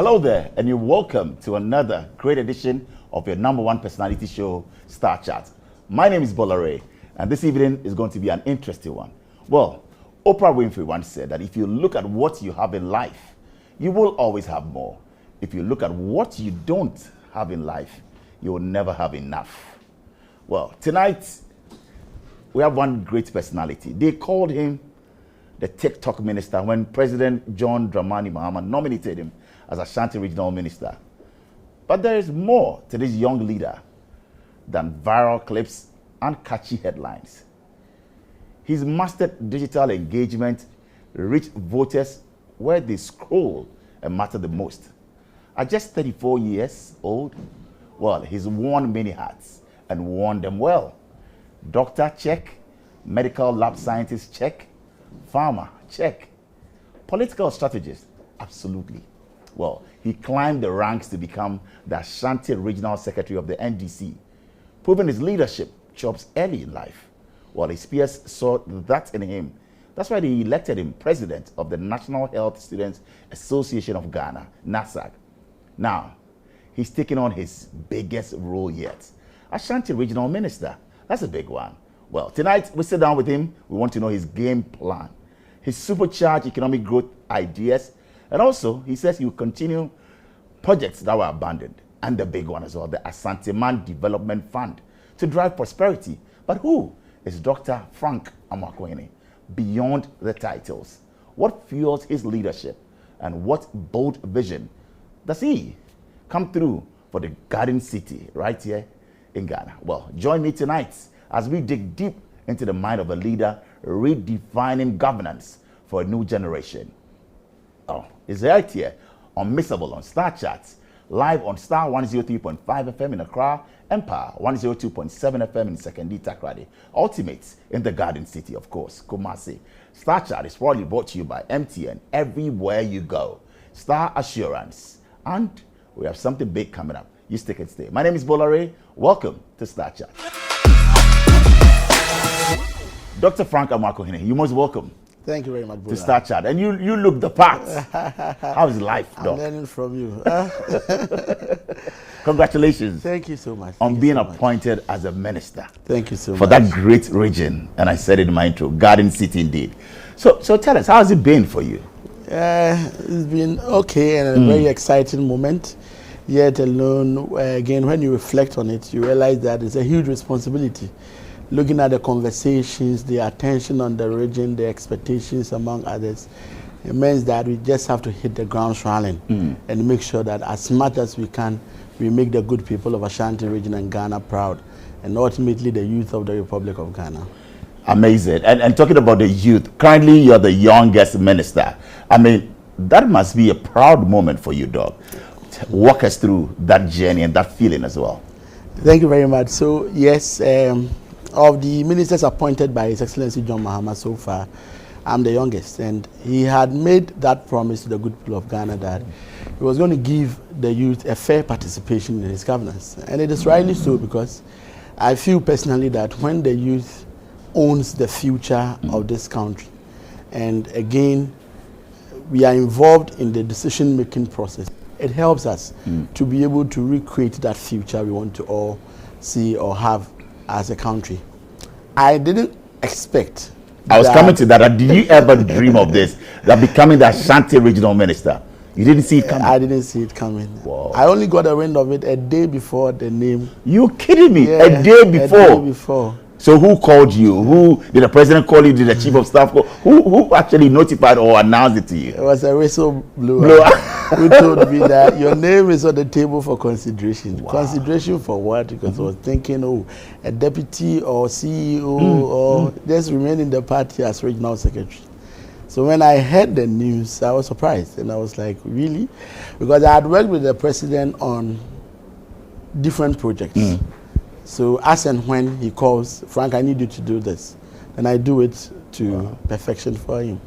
Hello there, and you're welcome to another great edition of your number one personality show, Star Chat. My name is Bolare, and this evening is going to be an interesting one. Well, Oprah Winfrey once said that if you look at what you have in life, you will always have more. If you look at what you don't have in life, you will never have enough. Well, tonight, we have one great personality. They called him the TikTok minister when President John Dramani Mahama nominated him as Ashanti Regional Minister. But there is more to this young leader than viral clips and catchy headlines. His mastered digital engagement reached voters where they scroll and matter the most. At just 34 years old, well, he's worn many hats and worn them well. Doctor, check. Medical lab scientist, check. Farmer, check. Political strategist, absolutely. Well, he climbed the ranks to become the Ashanti Regional Secretary of the NDC, proving his leadership chops early in life. Well, his peers saw that in him. That's why they elected him president of the National Health Students Association of Ghana, NASAG. Now, he's taking on his biggest role yet, Ashanti Regional Minister. That's a big one. Well, tonight we sit down with him. We want to know his game plan, his supercharged economic growth ideas, and also he says he will continue projects that were abandoned, and the big one as well, the Asante Man Development Fund, to drive prosperity. But who is Dr. Frank Amoakohene beyond the titles? What fuels his leadership, and what bold vision does he come through for the Garden City right here in Ghana? Well, join me tonight as we dig deep into the mind of a leader redefining governance for a new generation. Oh, it's right here, unmissable on Star Chats, live on Starr 103.5 FM in Accra, Empire 102.7 FM in Sekondi Takrady, Ultimate in the Garden City, of course, Kumasi. Star Chat is proudly brought to you by MTN everywhere you go. Star Assurance. And we have something big coming up. You stick and stay. My name is Bolare. Welcome to Star Chat. Dr. Frank Amoakohene, you're most welcome. Thank you very much, to Star Chat. And you look the part. How's life, Doc? I'm learning from you. Congratulations. Thank you so much. On being appointed as a minister. Thank you so much. For that great region. And I said it in my intro, Garden City indeed. So tell us, how has it been for you? It's been okay and a very exciting moment. Yet alone, again, when you reflect on it, you realize that it's a huge responsibility. Looking at the conversations, the attention on the region, the expectations among others, it means that we just have to hit the ground running and make sure that as much as we can, we make the good people of Ashanti region and Ghana proud, and ultimately the youth of the Republic of Ghana. Amazing. And talking about the youth, currently you're the youngest minister. I mean, that must be a proud moment for you, Doc. Walk us through that journey and that feeling as well. Thank you very much. So, yes, of the ministers appointed by His Excellency John Mahama so far, I'm the youngest. And he had made that promise to the good people of Ghana that he was going to give the youth a fair participation in his governance. And it is rightly so, because I feel personally that when the youth owns the future of this country, and again, we are involved in the decision-making process, it helps us to be able to recreate that future we want to all see or have as a country. I didn't expect. I was coming to that. Did you ever dream of this? That becoming the Ashanti Regional Minister? You didn't see it coming? I didn't see it coming. Whoa. I only got a wind of it a day before the name. You kidding me? Yeah, a day before? A day before. So who called you? Who did the president call you? Did the chief of staff call? Who actually notified or announced it to you? It was a whistleblower who told me that your name is on the table for consideration. Wow. Consideration for what? Because I was thinking, oh, a deputy or CEO or just remain in the party as regional secretary. So when I heard the news, I was surprised, and I was like, really? Because I had worked with the president on different projects. So as and when he calls, Frank, I need you to do this, and I do it to perfection for him.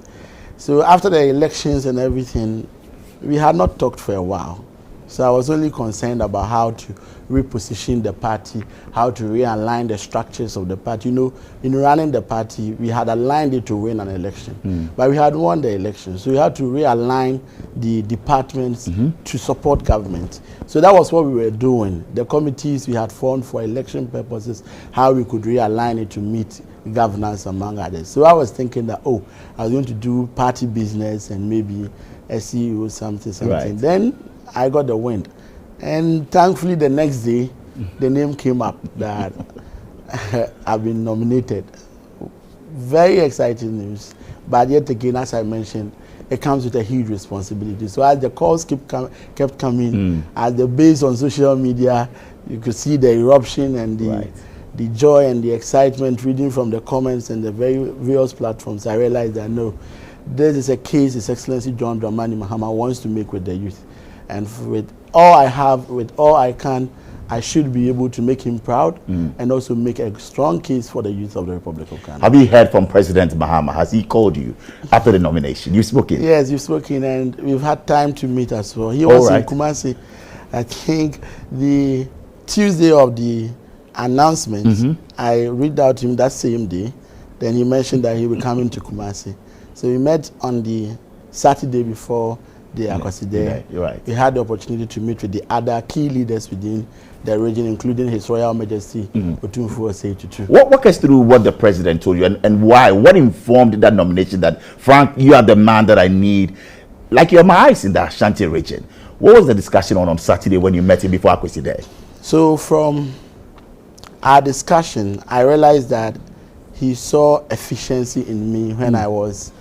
So after the elections and everything, we had not talked for a while. So I was only concerned about how to reposition the party, how to realign the structures of the party. You know, in running the party, we had aligned it to win an election, but we had won the election. So we had to realign the departments to support government. So that was what we were doing. The committees we had formed for election purposes, how we could realign it to meet governance, among others. So I was thinking that, oh, I was going to do party business and maybe SEO, something. Right. Then I got the wind. And thankfully, the next day, the name came up that I've been nominated. Very exciting news. But yet again, as I mentioned, it comes with a huge responsibility. So as the calls kept coming, as the base on social media, you could see the eruption and the joy and the excitement reading from the comments and the various platforms. I realized that no, this is a case His Excellency John Dramani Mahama wants to make with the youth. And with all I have, with all I can, I should be able to make him proud and also make a strong case for the youth of the Republic of Ghana. Have you heard from President Mahama? Has he called you after the nomination? You've spoken? Yes, you've spoken, and we've had time to meet as well. He was in Kumasi, I think, the Tuesday of the announcement. I reached out to him that same day. Then he mentioned that he will come into Kumasi. So we met on the Saturday before the Akwasi Day. We had the opportunity to meet with the other key leaders within the region, including His Royal Majesty Otumfuo Osei Tutu. Walk us through what the president told you and why. What informed that nomination that, Frank, you are the man that I need? Like you're my eyes in the Ashanti region. What was the discussion on Saturday when you met him before Akwasi Day? So from our discussion, I realized that he saw efficiency in me when I was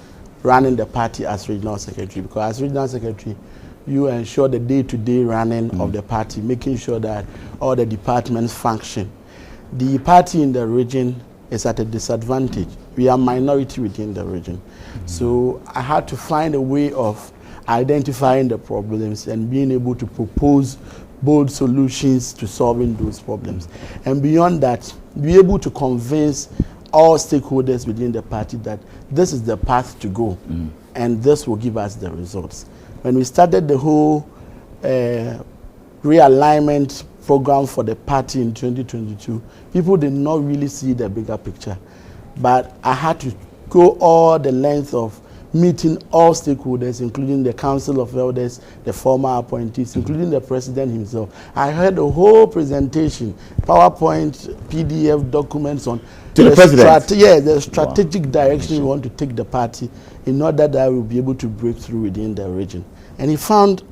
running the party as regional secretary, because as regional secretary, you ensure the day-to-day running of the party, making sure that all the departments function. The party in the region is at a disadvantage. We are minority within the region. So I had to find a way of identifying the problems and being able to propose bold solutions to solving those problems. And beyond that, be able to convince all stakeholders within the party that this is the path to go, and this will give us the results. When we started the whole realignment program for the party in 2022, people did not really see the bigger picture. But I had to go all the length of meeting all stakeholders, including the Council of Elders, the former appointees, including the president himself. I heard the whole presentation, PowerPoint, PDF documents on to the president. The strategic direction we want to take the party in order that we'll be able to break through within the region. And he found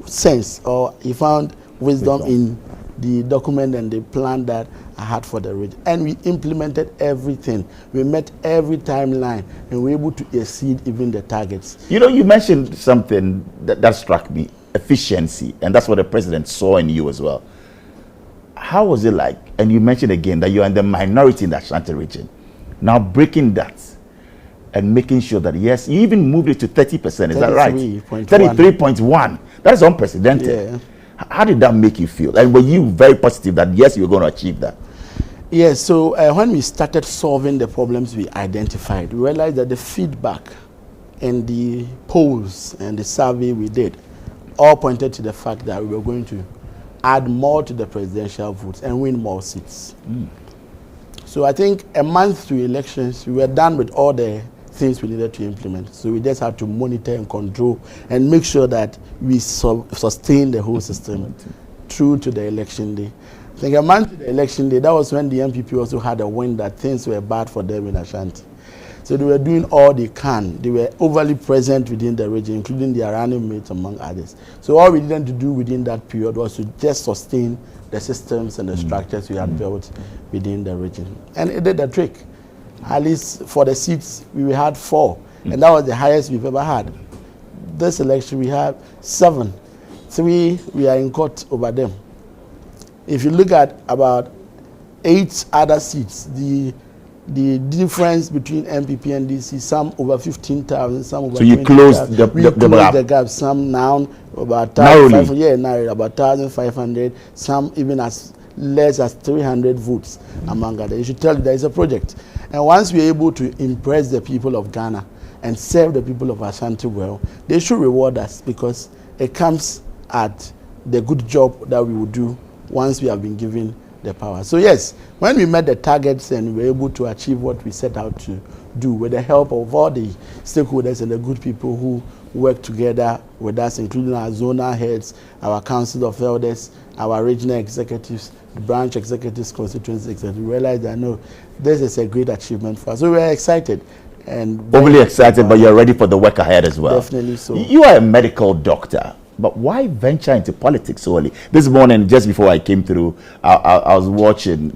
sense, or he found wisdom in the document and the plan that I had for the region. And we implemented everything. We met every timeline and we were able to exceed even the targets. You know, you mentioned something that struck me, efficiency, and that's what the president saw in you as well. How was it like? And you mentioned again that you are in the minority in the Ashanti region. Now breaking that and making sure that, yes, you even moved it to 30%, is that right? 33.1. That is unprecedented. Yeah. How did that make you feel? And were you very positive that, yes, you were going to achieve that? Yes, so when we started solving the problems we identified, we realized that the feedback and the polls and the survey we did all pointed to the fact that we were going to add more to the presidential votes and win more seats. So I think a month to elections, we were done with all the things we needed to implement. So we just had to monitor and control and make sure that we sustain the whole system through to the election day. I think a month to the election day, that was when the MPP also had a win that things were bad for them in Ashanti. So they were doing all they can. They were overly present within the region, including their running mates, among others. So all we needed to do within that period was to just sustain the systems and the structures we had built within the region. And it did the trick. At least for the seats, we had 4. And that was the highest we've ever had. This election, we had 7. 3, we are in court over them. If you look at about 8 other seats, the difference between MPP and DC, some over 15,000, some over 20,000. So you closed the gap. Some now about 1,500, about 1,500. Some even as less as 300 votes among others. You should tell you there is a project. And once we are able to impress the people of Ghana and serve the people of Ashanti well, they should reward us, because it comes at the good job that we will do once we have been given the power. So yes, when we met the targets and we were able to achieve what we set out to do with the help of all the stakeholders and the good people who work together with us, including our zonal heads, our council of elders, our regional executives, the branch executives, constituency executives, we realized that no, this is a great achievement for us. So we're excited. And overly excited, but you're ready for the work ahead as well. Definitely so. You are a medical doctor, but why venture into politics so early? This morning, just before I came through, I was watching,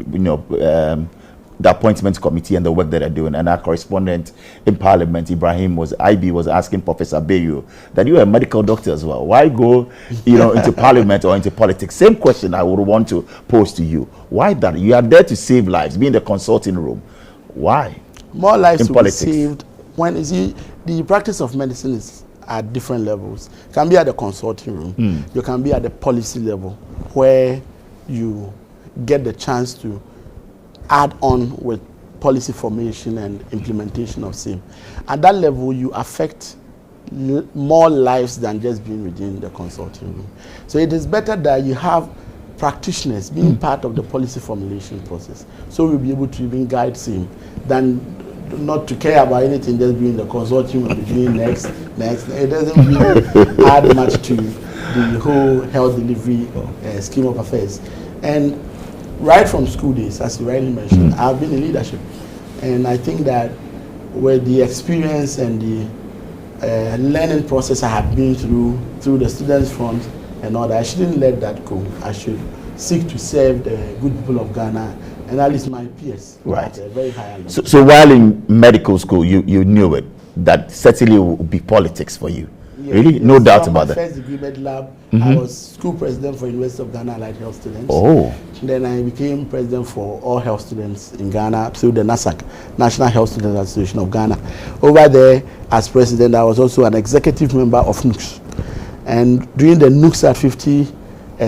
the appointments committee and the work that they're doing, and our correspondent in Parliament, IB, was asking Professor Bayu that you are a medical doctor as well. Why go, into Parliament or into politics? Same question I would want to pose to you. Why that? You are there to save lives, be in the consulting room. Why? More lives will be saved when the practice of medicine is at different levels. You can be at the consulting room. You can be at the policy level where you get the chance to add on with policy formation and implementation of same. At that level, you affect more lives than just being within the consulting room. So it is better that you have practitioners being part of the policy formulation process, so we'll be able to even guide same than not to care about anything, just being the consortium and doing next. It doesn't really add much to the whole health delivery scheme of affairs. And right from school days, as you rightly mentioned, I've been in leadership. And I think that with the experience and the learning process I have been through the students' front and all that, I shouldn't let that go. I should seek to serve the good people of Ghana and at least my peers. Right. At a very high level. So while in medical school, you knew it, that certainly would be politics for you. Yes, really? yes. No doubt about that. First degree med lab, I was school president for University of Ghana Allied Health Students. Oh. Then I became president for all health students in Ghana through the NASAC, National Health Students Association of Ghana. Over there, as president, I was also an executive member of NUCS. And during the NUCS at 50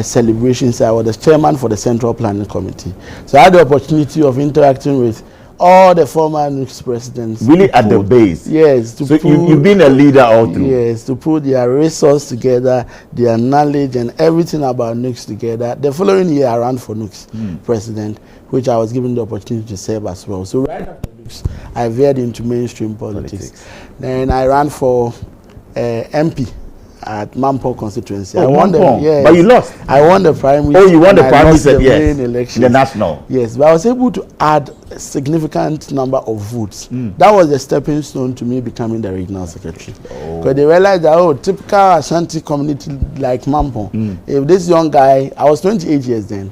celebrations, I was the chairman for the Central Planning Committee. So I had the opportunity of interacting with all the former NUCS presidents. Really at the base? Yes. So you've been a leader all through? Yes, to put their resource together, their knowledge and everything about NUCS together. The following year, I ran for NUCS president, which I was given the opportunity to serve as well. So right after NUCS, I veered into mainstream politics. Then I ran for MP at Mampo constituency. Oh, I won Mampo. yes. But you lost. I won the primary. Oh, you won the primary, yes. Election. The national. Yes, but I was able to add a significant number of votes. That was the stepping stone to me becoming the regional secretary. Because they realized that, typical Ashanti community like Mampo, if this young guy, I was 28 years then,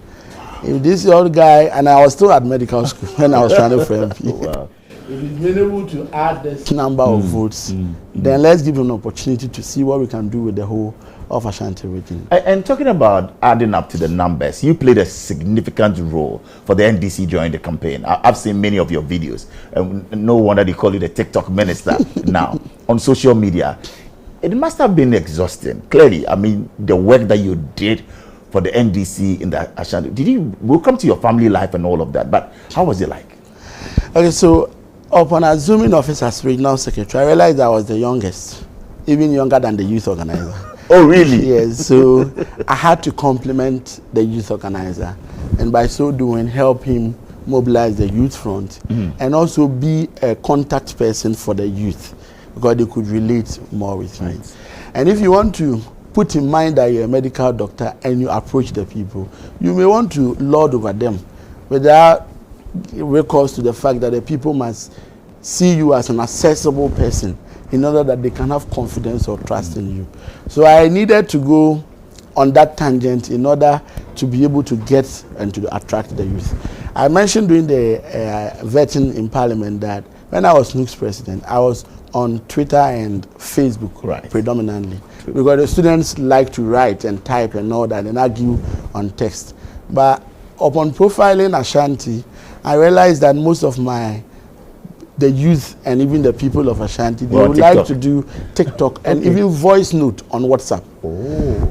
if this young guy, and I was still at medical school when I was trying to for MP. Wow. If he's been able to add this number of votes, then let's give him an opportunity to see what we can do with the whole of Ashanti region. And talking about adding up to the numbers, you played a significant role for the NDC during the campaign. I've seen many of your videos. No wonder they call you the TikTok minister now on social media. It must have been exhausting. Clearly, I mean, the work that you did for the NDC in the Ashanti. We'll come to your family life and all of that, but how was it like? Okay, so upon assuming office as regional secretary, I realized I was the youngest, even younger than the youth organizer. Oh, really? Yes, so I had to complement the youth organizer, and by so doing, help him mobilize the youth front, and also be a contact person for the youth, because they could relate more with me. And if you want to put in mind that you're a medical doctor and you approach the people, you may want to lord over them without recourse to the fact that the people must see you as an accessible person in order that they can have confidence or trust in you. So I needed to go on that tangent in order to be able to get and to attract the youth. I mentioned during the vetting in Parliament that when I was NUCS president, I was on Twitter and Facebook predominantly, because the students like to write and type and all that and argue on text. But upon profiling Ashanti, I realized that most of the youth and even the people of Ashanti, they would like to do TikTok and even voice note on WhatsApp.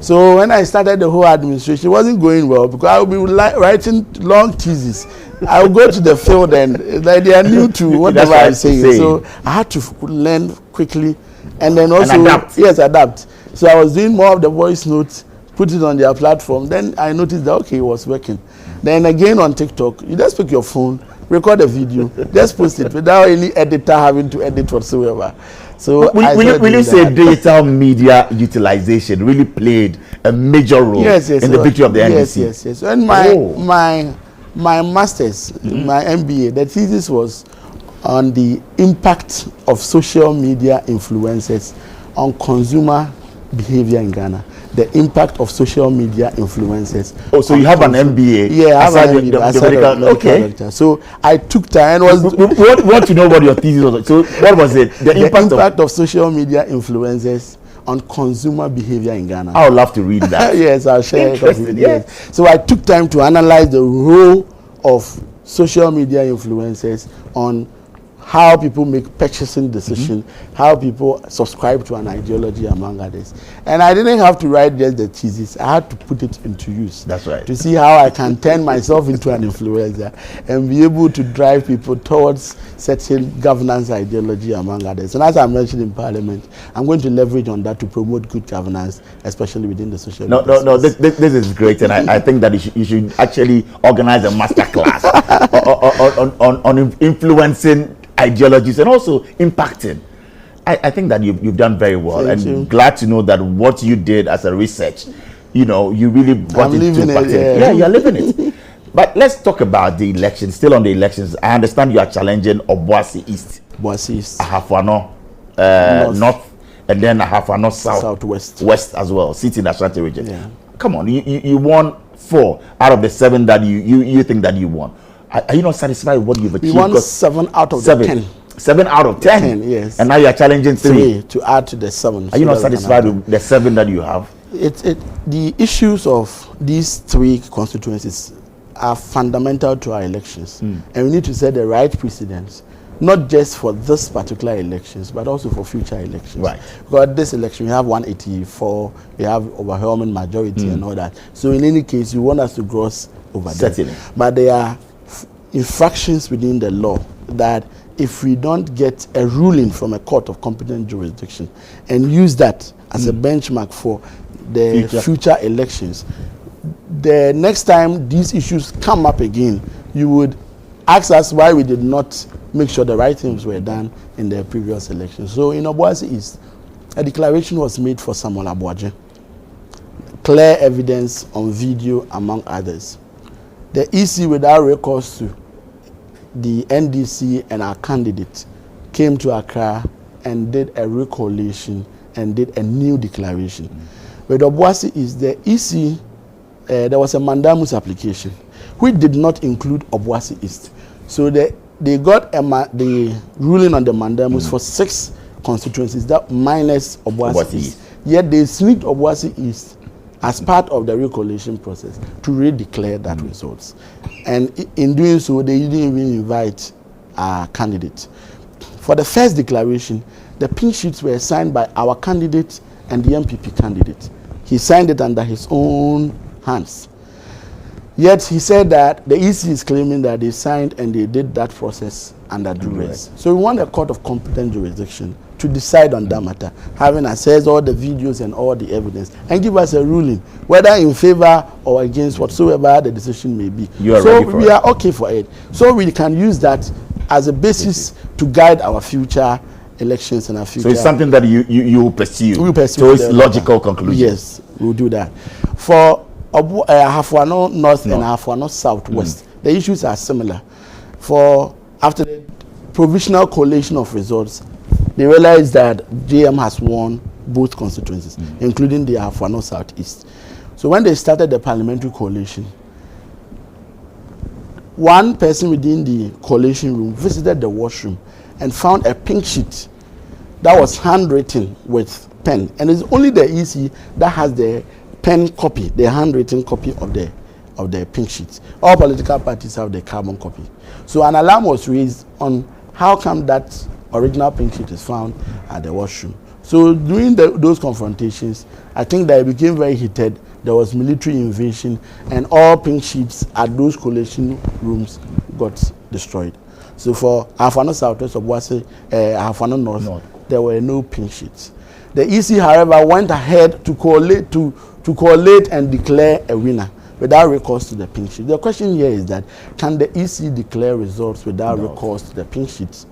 So when I started the whole administration, it wasn't going well because I would be writing long theses. I would go to the field and they are new to whatever I'm saying. So I had to learn quickly and then also adapt. Yes, adapt. So I was doing more of the voice notes put it on their platform. Then I noticed that, okay, it was working. Then again on TikTok, you just pick your phone, record a video, just post it without any editor having to edit whatsoever. So will you say digital media utilization really played a major role in the victory of the NDC? Yes. And my master's, my MBA, the thesis was on the impact of social media influencers on consumer behavior in Ghana. The impact of social media influencers. Oh, so you have an MBA? Yeah, I have an MBA. Okay. So I took time. Want to know what your thesis was? So what was it? The impact of social media influencers on consumer behavior in Ghana. I would love to read that. Yes, I'll share it with you. Yes. So I took time to analyze the role of social media influencers on how people make purchasing decisions, how people subscribe to an ideology, among others. And I didn't have to write just the thesis. I had to put it into use. That's right. To see how I can turn myself into an influencer and be able to drive people towards certain governance ideology, among others. And as I mentioned in Parliament, I'm going to leverage on that to promote good governance, especially within the social media. No, this is great. And I think that you should actually organize a master class on influencing ideologies and also impacting. I think that you've done very well. Thank you. Glad to know that what you did as a research, you really brought it to impact. Yeah, you're living it. But let's talk about the elections. Still on the elections, I understand you are challenging Obuasi East, Ahafano North, and then Ahafano Southwest as well, seat in the Ashanti region. Yeah. Come on, you won 4 out of the 7 that you think that you won. Are you not satisfied with what you've achieved? We won 7 out of 10. 7 out of 10? Yes. And now you are challenging 3 to add to the 7. Are you not satisfied with the 7 that you have? The issues of these 3 constituencies are fundamental to our elections. And we need to set the right precedents, not just for this particular elections, but also for future elections. Right. Because this election, we have 184, we have overwhelming majority and all that. So in any case, you want us to gross over Certainly. that. But there are infractions within the law that if we don't get a ruling from a court of competent jurisdiction and use that as a benchmark for the future elections, the next time these issues come up again, you would ask us why we did not make sure the right things were done in the previous elections. So in Obuasi East, a declaration was made for Samuel Abuaje. Clear evidence on video, among others. The EC, without recourse to the NDC and our candidate, came to Accra and did a recollation and did a new declaration. With Obuasi is the EC, there was a mandamus application which did not include Obuasi East. So they got the ruling on the mandamus for 6 constituencies, that minus Obuasi East. Yet they sneaked Obuasi East as part of the recollation process to redeclare that results. And in doing so, they didn't even invite our candidate. For the first declaration, the pink sheets were signed by our candidate and the MPP candidate. He signed it under his own hands. Yet he said that the EC is claiming that they signed and they did that process under duress. So we want a court of competent jurisdiction to decide on that matter, having assessed all the videos and all the evidence, and give us a ruling, whether in favor or against whatsoever the decision may be. We are okay for it. So we can use that as a basis to guide our future elections and our future. So it's something that you will pursue. We will pursue. So it's logical conclusion. Yes, we'll do that. For Ahafano North and Ahafano Southwest, the issues are similar. After the provisional collation of results, they realized that JM has won both constituencies, including the Ahafano Southeast. So when they started the parliamentary coalition, one person within the coalition room visited the washroom and found a pink sheet that was handwritten with pen. And it's only the EC that has the pen copy, the handwritten copy of the pink sheet. All political parties have the carbon copy. So an alarm was raised on how come that original pink sheet is found at the washroom. So during those confrontations, I think that it became very heated. There was military invasion, and all pink sheets at those collation rooms got destroyed. So for Ahafano Southwest, Obuasi, Ahafano North, there were no pink sheets. The EC, however, went ahead to collate and declare a winner without recourse to the pink sheet. The question here is that, can the EC declare results without recourse to the pink sheet,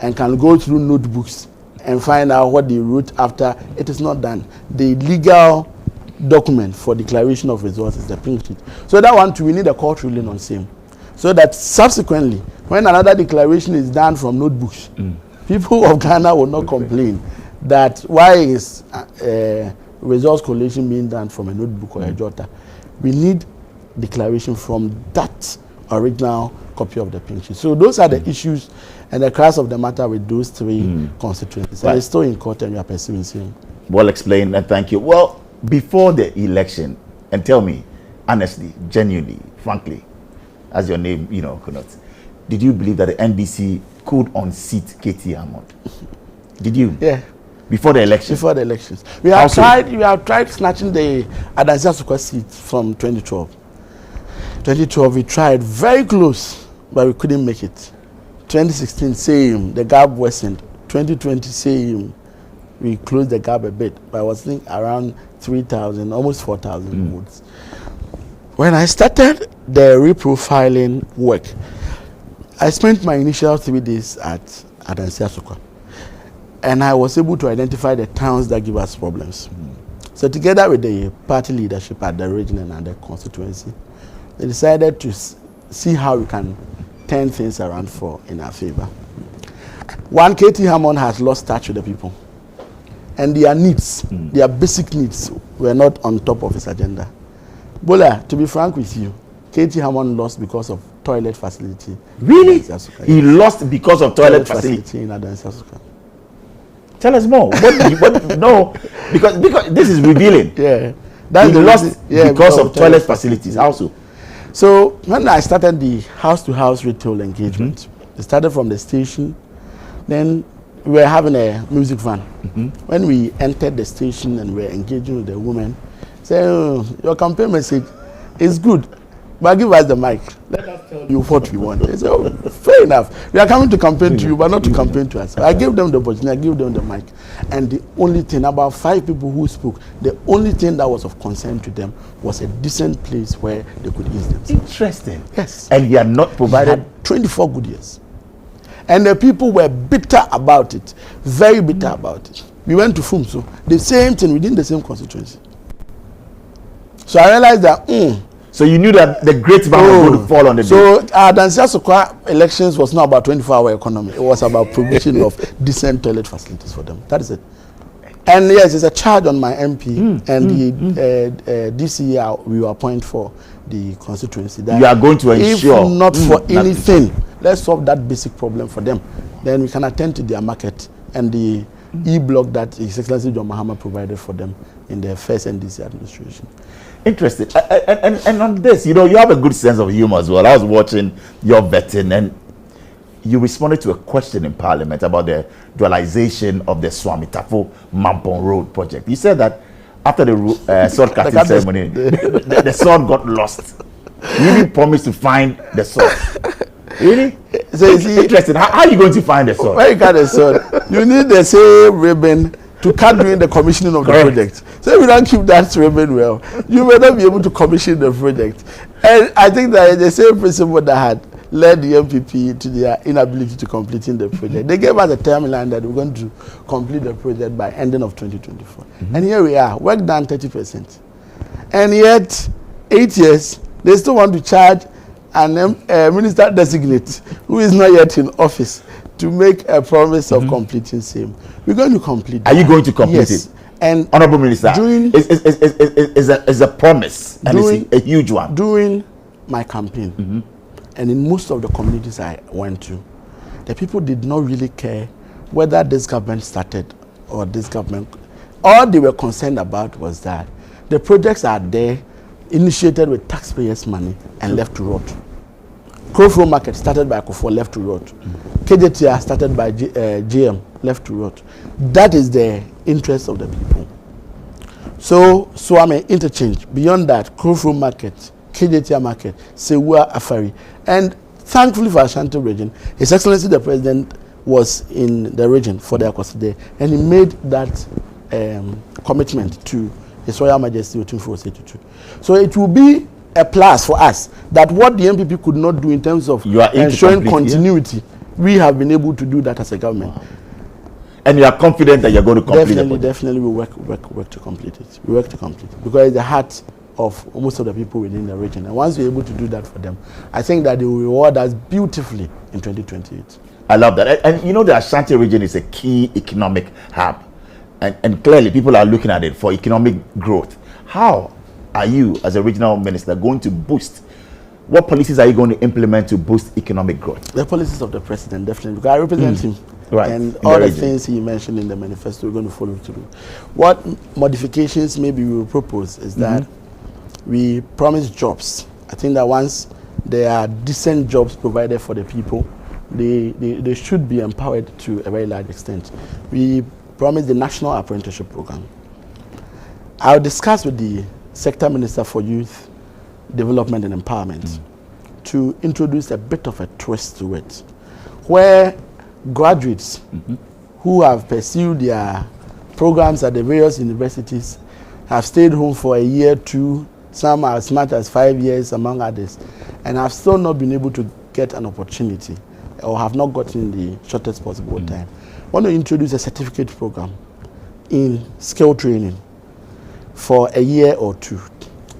and can go through notebooks and find out what they wrote after? It is not done. The legal document for declaration of results is the pink sheet. So that one too, we need a court ruling on same, so that subsequently, when another declaration is done from notebooks, people of Ghana will not complain that why is results collation being done from a notebook or a jotter. We need declaration from that original copy of the pink sheet. So those are the issues and the crux of the matter with those three constituencies. And it's still in court and we are pursuing same. Well explained, and thank you. Well, before the election, and tell me honestly, genuinely, frankly, as your name, connotes, did you believe that the NDC could unseat Katie Hammond? Did you? Yeah. Before the election? Before the elections. We have tried snatching the Adansiasukwa seat from 2012. 2012, we tried very close, but we couldn't make it. 2016, same, the gap worsened. 2020, same, we closed the gap a bit, but I was thinking around 3,000, almost 4,000 votes. When I started the reprofiling work, I spent my initial 3 days at Adansiasukwa. And I was able to identify the towns that give us problems. So together with the party leadership at the region and the constituency, they decided to see how we can turn things around in our favor. One, Katie Hammond has lost touch with the people. And their needs, their basic needs, were not on top of his agenda. Bola, to be frank with you, Katie Hammond lost because of toilet facility. Really? He lost because of toilet facility in Adansiasukwa. Tell us more. No, because this is revealing. Yeah, he lost because of toilet facilities also. So when I started the house-to-house retail engagement, it started from the station. Then we were having a music van. When we entered the station and we were engaging with the women, say, your campaign message is good, but give us the mic. Let us tell you what we want. They said, fair enough. We are coming to campaign to you, but not to campaign to us. I gave them the opportunity, I gave them the mic. And the only thing, about 5 people who spoke, the only thing that was of concern to them was a decent place where they could ease themselves. Interesting. Yes. And he had not provided 24 good years. And the people were bitter about it, very bitter about it. We went to FUMSO, the same thing within the same constituency. So I realized that, so you knew that the great man was going to fall on the day. So Adansiasukwa elections was not about 24-hour economy. It was about provision of decent toilet facilities for them. That is it. And yes, it's a charge on my MP and this year we will appoint for the constituency. That you are going to ensure. If not for anything, let's solve that basic problem for them. Then we can attend to their market and the e-block that His Excellency John Mahama provided for them in the first NDC administration. Interesting. And on this, you have a good sense of humor as well. I was watching your vetting and you responded to a question in Parliament about the dualization of the Swamitafo Mampong Road project. You said that after the sword cutting ceremony, the sword got lost. You even promised to find the sword. Really? So interesting. How are you going to find the sword? Where you got the sword? You need the same ribbon to cut during the commissioning of the project. So if you don't keep that ribbon well, you may not be able to commission the project. And I think that the same principle that had led the MPP to their inability to completing the project. They gave us a timeline that we're going to complete the project by ending of 2024. And here we are, work done 30%. And yet, 8 years, they still want to charge an minister designate who is not yet in office to make a promise of completing same. We're going to complete that. Are you going to complete it? And Honorable Minister, is a promise, and it's a huge one. During my campaign, and in most of the communities I went to, the people did not really care whether this government started or this government. All they were concerned about was that the projects are there, initiated with taxpayers' money and left to rot. Crowflow Market started by Akufo, left to rot. KJTR started by GM, left to rot. That is the interest of the people. So I'm an interchange. Beyond that, Crowflow Market, KJTR Market, Sewua Afari. And thankfully for Ashanti region, His Excellency the President was in the region for the Akwasi Day, and he made that commitment to His Royal Majesty Otumfuo Osei-Tutu. So it will be a plus for us that what the MPP could not do in terms of ensuring continuity, we have been able to do that as a government. Wow. And you are confident that you're going to complete it? Definitely, we work to complete it. We work to complete it because it's the heart of most of the people within the region. And once we're able to do that for them, I think that they will reward us beautifully in 2028. I love that. And you know, the Ashanti region is a key economic hub. And clearly, people are looking at it for economic growth. How are you, as a regional minister, going to boost? What policies are you going to implement to boost economic growth? The policies of the president, definitely. Because I represent him. Right. And all the things he mentioned in the manifesto, we're going to follow through. What modifications maybe we will propose is that we promise jobs. I think that once there are decent jobs provided for the people, they should be empowered to a very large extent. We promise the National Apprenticeship Program. I'll discuss with the Sector Minister for Youth Development and Empowerment to introduce a bit of a twist to it, where graduates who have pursued their programs at the various universities have stayed home for a year, 2, some as much as 5 years, among others, and have still not been able to get an opportunity or have not gotten the shortest possible time. I want to introduce a certificate program in skill training for a year or 2,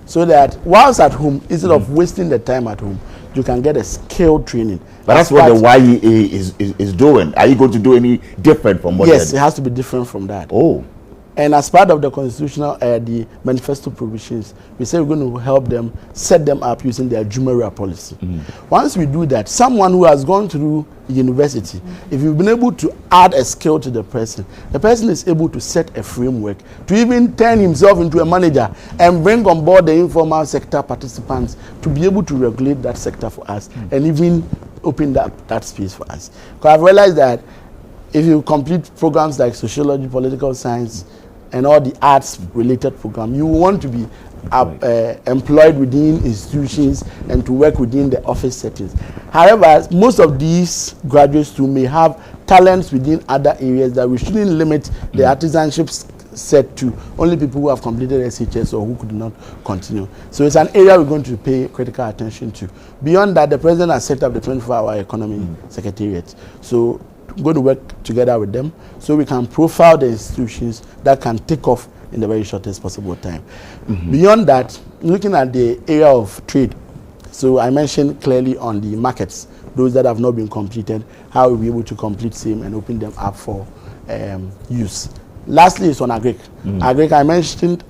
so that whilst at home, instead of wasting the time at home, you can get a skill training. But that's what the YEA is doing. Are you going to do any different from what? Yes, it has to be different from that. Oh. And as part of the constitutional, the manifesto provisions, we say we're going to help them set them up using their Jumera policy. Once we do that, someone who has gone through university, if you've been able to add a skill to the person is able to set a framework to even turn himself into a manager and bring on board the informal sector participants to be able to regulate that sector for us and even open that space for us. Because I've realized that if you complete programs like sociology, political science, and all the arts-related programs, you want to be employed within institutions and to work within the office settings. However, most of these graduates too may have talents within other areas that we shouldn't limit the artisanship set to only people who have completed SHS or who could not continue. So it's an area we're going to pay critical attention to. Beyond that, the president has set up the 24-hour economy secretariat. So we're going to work together with them so we can profile the institutions that can take off in the very shortest possible time. Beyond that, looking at the area of trade, so I mentioned clearly on the markets, those that have not been completed, how we'll be able to complete same and open them up for use. Lastly is on agric. Agric, I mentioned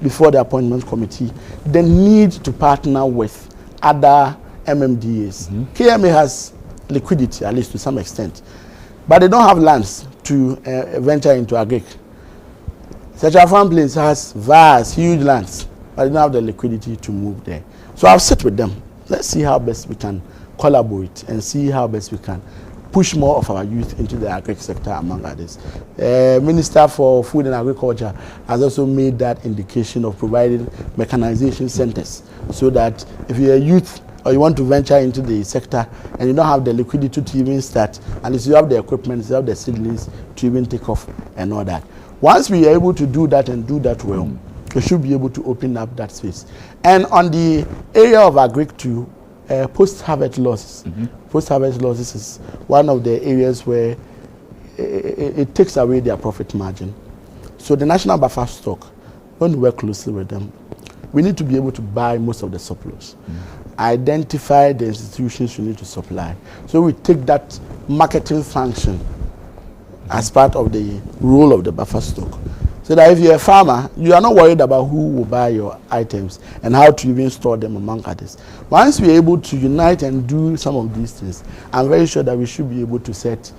before the appointment committee, the need to partner with other MMDAs. KMA has liquidity, at least to some extent, but they don't have lands to venture into agric. Central Farm Plains has vast, huge lands, but they don't have the liquidity to move there. So I'll sit with them. Let's see how best we can collaborate and see how best we can push more of our youth into the agric sector, among others. Minister for Food and Agriculture has also made that indication of providing mechanization centers, so that if you're a youth or you want to venture into the sector and you don't have the liquidity to even start, at least you have the equipment, you have the seedlings to even take off and all that. Once we are able to do that and do that well, we should be able to open up that space. And on the area of agric to post-harvest losses. Post-harvest losses is one of the areas where it takes away their profit margin. So the national buffer stock, when we work closely with them, we need to be able to buy most of the surplus. Identify the institutions we need to supply. So we take that marketing function as part of the role of the buffer stock. So that if you're a farmer, you are not worried about who will buy your items and how to even store them, among others. Once we're able to unite and do some of these things, I'm very sure that we should be able to set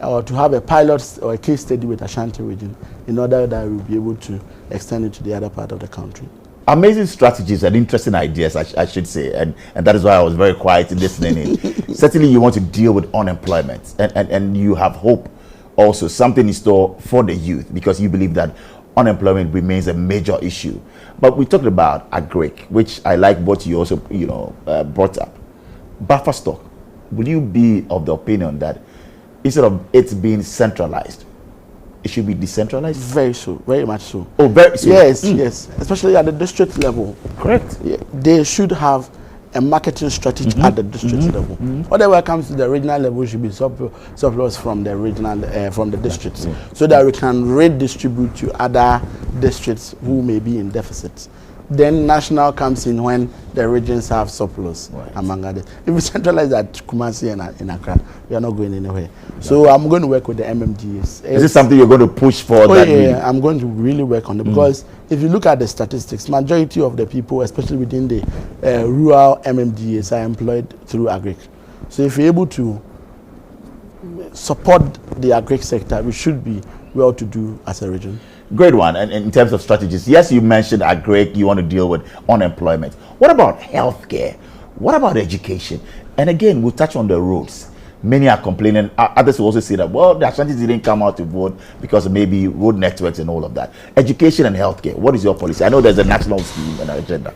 or to have a pilot or a case study with Ashanti region in order that we'll be able to extend it to the other part of the country. Amazing strategies and interesting ideas, I should say, and that is why I was very quiet in listening in. Certainly you want to deal with unemployment and you have hope also, something in store for the youth, because you believe that unemployment remains a major issue. But we talked about agric, which I like what you also brought up. Buffer stock, will you be of the opinion that instead of it being centralized, it should be decentralized? Very much so. Oh, very so. Yes, yes, especially at the district level. Correct. Yeah, they should have a marketing strategy at the district level. Whatever comes to the regional level should be surplus from the regional, from the districts, so that we can redistribute to other districts who may be in deficit. Then national comes in when the regions have surplus, among others. If we centralize at Kumasi and in Accra, we are not going anywhere. So I'm going to work with the MMDAs. Is this something you're going to push for? I'm going to really work on it, because if you look at the statistics, majority of the people, especially within the rural MMDAs, are employed through agric. So if you're able to support the agric sector, we should be well to do as a region. Great one. And in terms of strategies, yes, you mentioned agric, you want to deal with unemployment. What about healthcare? What about education? And again, we'll touch on the roads. Many are complaining. Others will also say that, well, the Ashantis didn't come out to vote because of maybe road networks and all of that. Education and healthcare, what is your policy? I know there's a national scheme and agenda.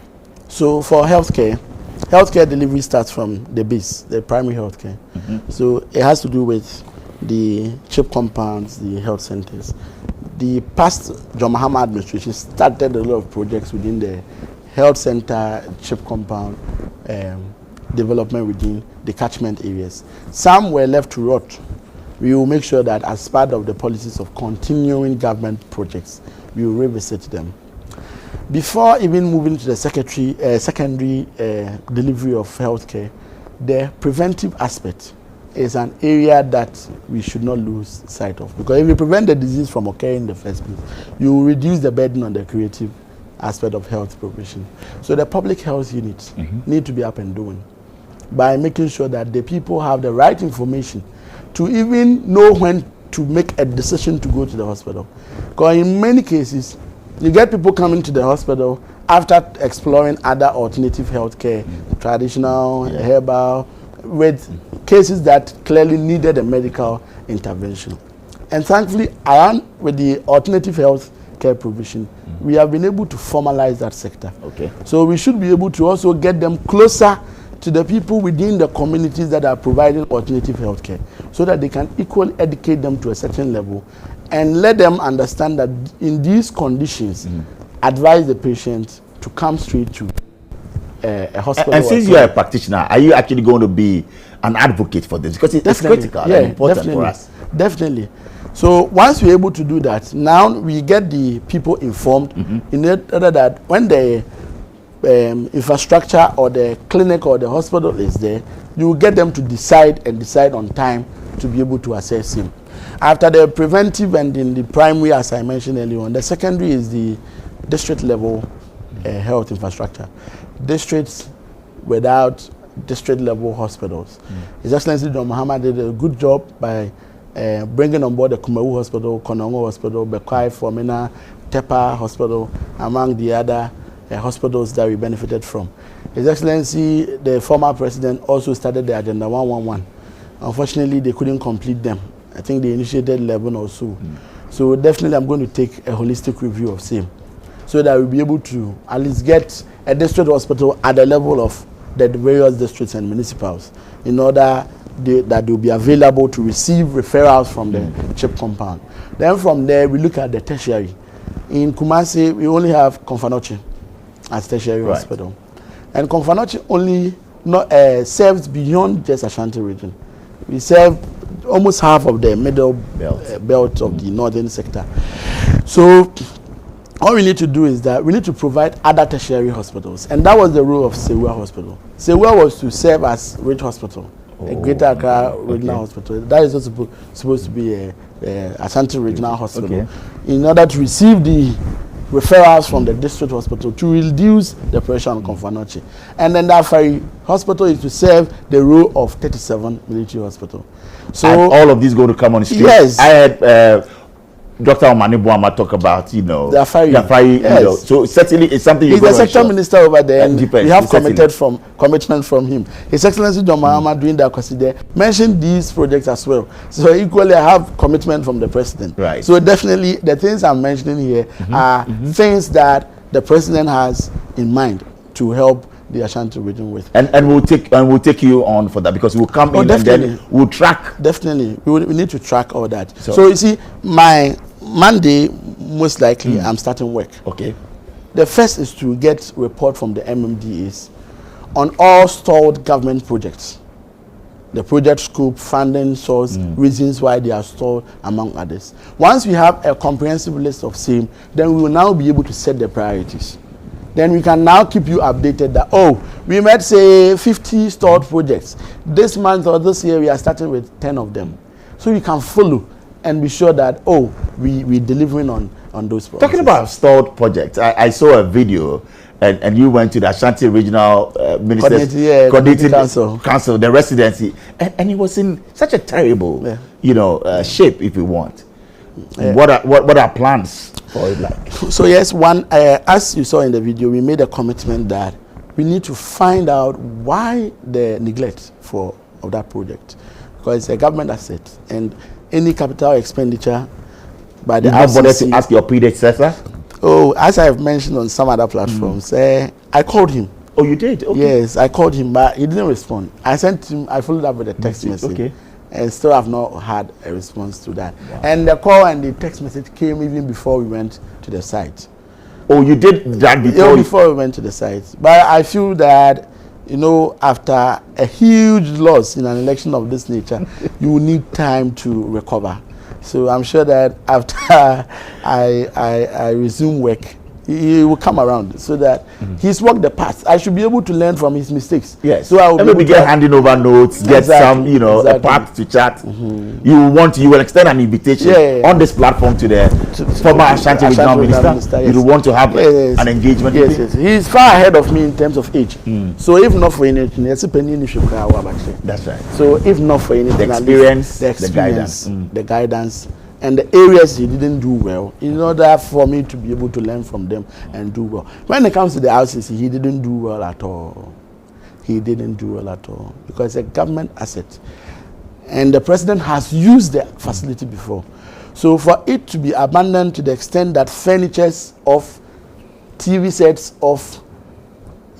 So for healthcare delivery starts from the base, the primary healthcare. So it has to do with the CHIP compounds, the health centers. The past John Mahama administration started a lot of projects within the health center, CHIP compound, development within the catchment areas. Some were left to rot. We will make sure that as part of the policies of continuing government projects, we will revisit them. Before even moving to the secondary delivery of healthcare, the preventive aspect is an area that we should not lose sight of. Because if you prevent the disease from occurring in the first place, you will reduce the burden on the creative aspect of health provision. So the public health units need to be up and doing by making sure that the people have the right information to even know when to make a decision to go to the hospital. Because in many cases, you get people coming to the hospital after exploring other alternative healthcare, traditional, herbal, with cases that clearly needed a medical intervention. And thankfully, with the alternative health care provision, we have been able to formalize that sector. Okay. So we should be able to also get them closer to the people within the communities that are providing alternative health care, so that they can equally educate them to a certain level and let them understand that in these conditions, advise the patient to come straight to a hospital. And since you are a practitioner, are you actually going to be an advocate for this? Because it's critical and important for us. Definitely. So once we're able to do that, now we get the people informed in order that when the infrastructure or the clinic or the hospital is there, you will get them to decide on time to be able to assess him. After the preventive and in the primary, as I mentioned earlier on, the secondary is the district level health infrastructure. Districts without district level hospitals. His Excellency John Mahama did a good job by bringing on board the Kumawu Hospital, Konongo Hospital, Bekwai, Formina, Tepa Hospital, among the other hospitals that we benefited from. His Excellency, the former president, also started the Agenda 111. Unfortunately, they couldn't complete them. I think they initiated 11 or so. So definitely I'm going to take a holistic review of same, so that we'll be able to at least get a district hospital at the level of the various districts and municipals, in order that they'll be available to receive referrals from the CHIP compound. Then from there, we look at the tertiary. In Kumasi, we only have Konfanochi as tertiary hospital. And Konfanochi only serves beyond just Ashanti region. We serve almost half of the middle belt of the northern sector. So all we need to do is that we need to provide other tertiary hospitals. And that was the role of Sewua Hospital. Sewua was to serve as Ridge Hospital, a Greater Accra Regional Hospital. That is also supposed to be a Ashanti Regional Hospital, in order to receive the referrals from the district hospital to reduce the pressure on Konfanochi. And then that Afari Hospital is to serve the role of 37 military hospital. So and all of these going to come on the street. Yes. I had Dr. Omani Buama talk about, the Afari, so certainly it's something he's the sector minister over there, and we have commitment from him. His Excellency John Mahama, during that consider mentioned these projects as well. So equally I have commitment from the president. Right. So definitely the things I'm mentioning here are things that the president has in mind to help the Ashanti region with. And we'll take you on for that, because we'll come in and then we'll track. Definitely. We need to track all that. So you see, Monday, most likely, I'm starting work. Okay. The first is to get report from the MMDAs on all stalled government projects. The project scope, funding source, reasons why they are stalled, among others. Once we have a comprehensive list of same, then we will now be able to set the priorities. Then we can now keep you updated that, oh, we might say 50 stalled projects. This month or this year, we are starting with 10 of them. So you can follow and be sure that, oh, we're delivering on those projects. Talking about stalled projects, I saw a video and you went to the Ashanti Regional Ministers Coordinating Council, the residency, and it was in such a terrible, shape, if you want. What are plans for it like? So yes, one, as you saw in the video, we made a commitment that we need to find out why the neglect of that project, because it's a government asset, and any capital expenditure by the RCC. Bother to ask your predecessor? Oh, as I have mentioned on some other platforms, I called him. Oh, you did? Okay. Yes, I called him, but he didn't respond. I sent him, I followed up with a text message. Okay. And still have not had a response to that. Wow. And the call and the text message came even before we went to the site. Oh, you did that before? Before we went to the site. But I feel that, after a huge loss in an election of this nature, you will need time to recover. So I'm sure that after I resume work, he will come around so that he's walked the path. I should be able to learn from his mistakes. Yes. So I will maybe get handing over notes, get some, a path to chat. You will extend an invitation on this platform to the former Ashanti Regional Minister. Yes. You will want to have an engagement with him. Yes. He's far ahead of me in terms of age. So if not for anything, that's right. So if not for anything, the experience, the guidance. And the areas he didn't do well, in order for me to be able to learn from them and do well. When it comes to the RCC, he didn't do well at all. He didn't do well at all because it's a government asset. And the president has used the facility before. So for it to be abandoned to the extent that furnitures of TV sets of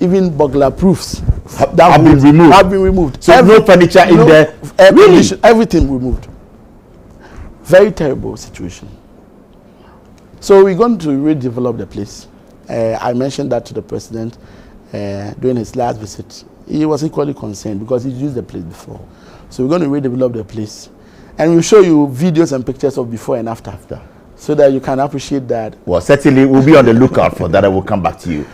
even burglar proofs have been removed. So no furniture in there. Really? Everything removed. Very terrible situation. So we're going to redevelop the place. I mentioned that to the president during his last visit. He was equally concerned because he used the place before. So we're going to redevelop the place. And we'll show you videos and pictures of before and after. So that you can appreciate that. Well, certainly we'll be on the lookout for that. I will come back to you.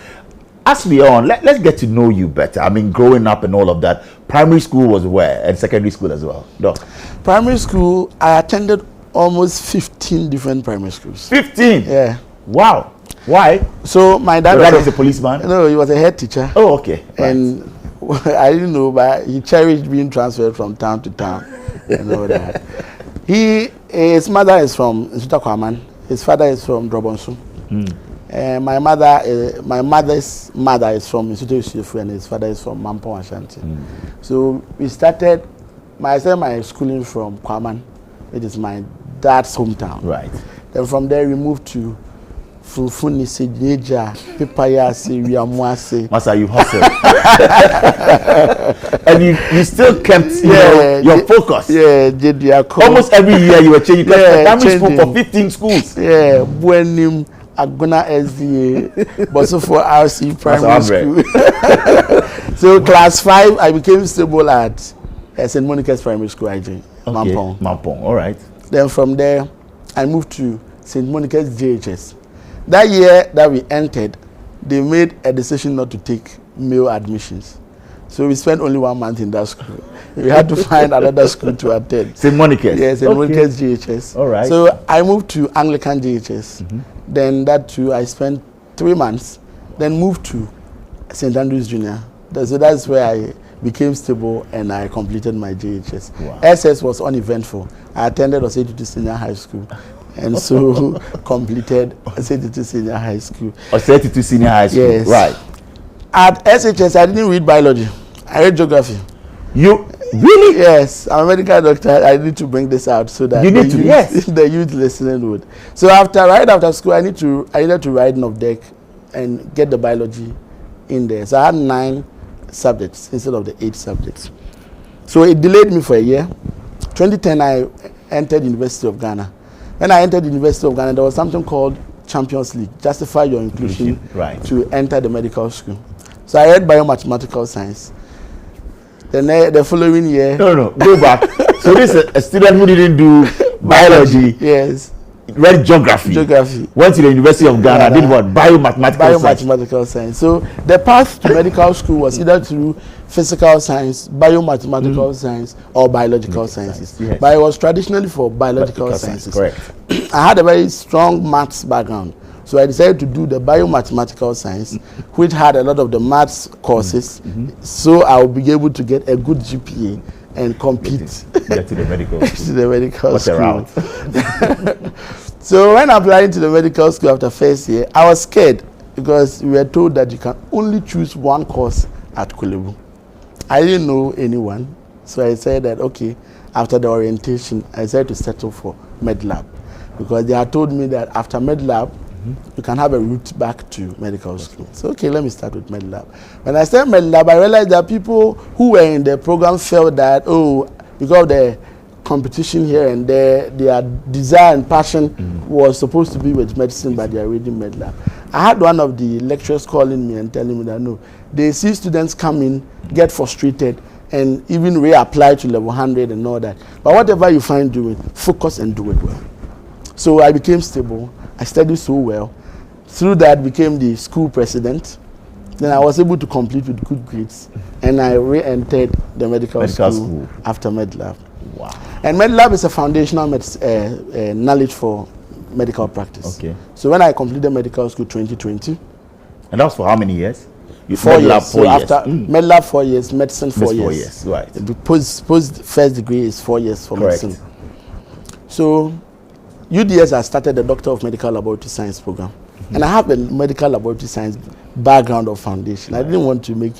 As we are on, let's get to know you better. I mean, growing up and all of that. Primary school was where? And secondary school as well? Doc. Primary school, I attended almost 15 different primary schools. 15? Yeah. Wow. Why? So my dad was a policeman? No, he was a head teacher. Oh, okay. And I didn't know, but he cherished being transferred from town to town and all that. His mother is from Hammond. His father is from Drobonsu. And my mother's mother is from Institute and his father is from Mampong Ashanti. So we started my schooling from Kwaman, which is my dad's hometown. Right. Then from there we moved to Funfuni, Sejeja, Pipaya, Riamwase. Master, you hustled. And you still kept your focus. Yeah, almost every year you were changing. Primary school for 15 schools. Yeah, Buenim, Aguna SDA, but so for RC primary school. So class 5, I became stable at St. Monica's Primary School, IJ. Okay. Mampong, all right. Then from there, I moved to St. Monica's JHS. That year that we entered, they made a decision not to take male admissions. So we spent only 1 month in that school. We had to find another school to attend. St. Monica's? Yes, St. Monica's JHS. All right. So I moved to Anglican JHS. Then that too, I spent 3 months. Then moved to St. Andrews Junior. So that's where I became stable and I completed my JHS. Wow. SS was uneventful. I attended Osetutu Senior High School and so completed Osetutu Senior High School. Osetutu Senior High School, yes. Right. At SHS, I didn't read biology. I read geography. You really? Yes. I'm a medical doctor. I need to bring this out so that the youth listening would. So right after school, I needed to write enough deck and get the biology in there. So I had 9 subjects instead of the 8 subjects. So it delayed me for a year. 2010, I entered University of Ghana. when I entered the University of Ghana, there was something called Champions League, justify your inclusion right. to enter the medical school. So I read biomathematical science. Then the following year... No, go back. So this is a student who didn't do biology. Yes. Read geography. Went to the University of Ghana, did what? Biomathematical science. So the path to medical school was either through physical science, biomathematical science, or biological sciences. Yes. But it was traditionally for biological sciences. Correct. I had a very strong maths background. So I decided to do the biomathematical science, which had a lot of the maths courses. So I would be able to get a good GPA and compete. Get to the medical school. To the medical What's school. around? So when applying to the medical school after first year, I was scared because we were told that you can only choose one course at Kulebu. I didn't know anyone, so I said that okay, after the orientation, I decided to settle for MedLab because they had told me that after MedLab, you can have a route back to medical school. So okay, let me start with MedLab. When I started MedLab, I realized that people who were in the program felt that, oh, because of the competition here and there, their desire and passion was supposed to be with medicine, but they are reading MedLab. I had one of the lecturers calling me and telling me that no, they see students come in, get frustrated, and even reapply to level 100 and all that. But whatever you find doing, focus and do it well. So I became stable. I studied so well. Through that, became the school president. Then I was able to complete with good grades, and I re-entered the medical school after MedLab. Wow. And MedLab is a foundational knowledge for medical practice. Okay. So when I completed medical school 2020. And that was for how many years? 4 years. So after MedLab 4 years, medicine 4 years. 4 years, right. The post first degree is 4 years for medicine. So UDS has started the Doctor of Medical Laboratory Science program. And I have a medical laboratory science background of foundation. I didn't want to make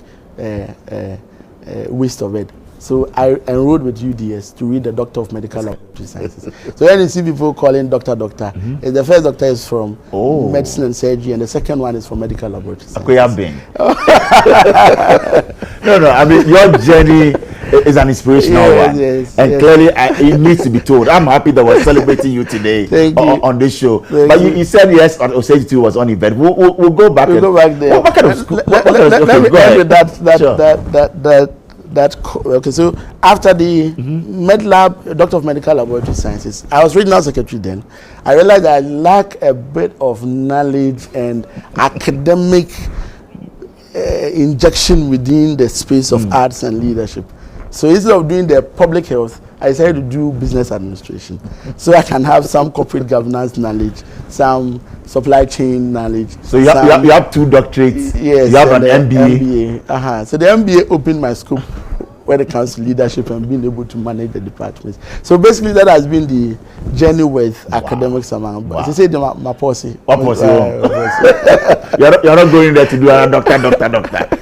waste of it. So I enrolled with UDS to read the Doctor of Medical Laboratory Sciences. So when you see people calling doctor, the first doctor is from medicine and surgery, and the second one is from medical laboratory sciences. No, I mean, your journey is an inspirational one. And clearly, it needs to be told. I'm happy that we're celebrating you today on this show. But you said yes, Osage 2 was on event. We'll go back. We'll go back there. What kind of school? Let me end with okay, so after the MedLab, Doctor of Medical Laboratory Sciences, I was regional secretary then. I realized that I lack a bit of knowledge and academic injection within the space of arts and leadership. So instead of doing the public health, I decided to do business administration. So I can have some corporate governance knowledge, some supply chain knowledge. So you have 2 doctorates, yes, you have an MBA. So the MBA opened my scope when it comes to leadership and being able to manage the departments. So basically that has been the journey with academics among us. You say my policy. What policy? You're not going there to do a doctor.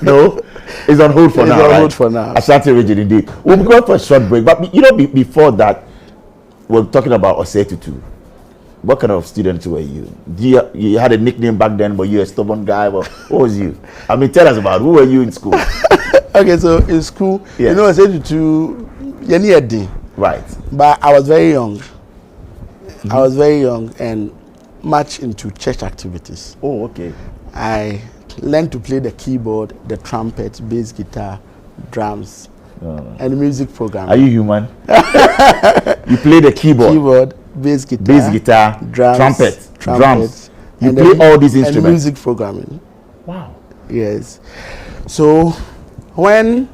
No, it's on hold for now. It's on hold for now. Ashanti region indeed. We'll be going for a short break, but before that, we're talking about Osage 2. What kind of student were you? You had a nickname back then, but you were a stubborn guy. But what was you? I mean, tell us about who were you in school? Okay, so in school, you know, Osage 2, right. But I was very young. I was very young and much into church activities. Oh, okay. I learned to play the keyboard, the trumpet, bass guitar, drums, and music program. Are you human? You play the keyboard, bass guitar, drums, drums. You play all these instruments. And music programming. Wow. Yes. So when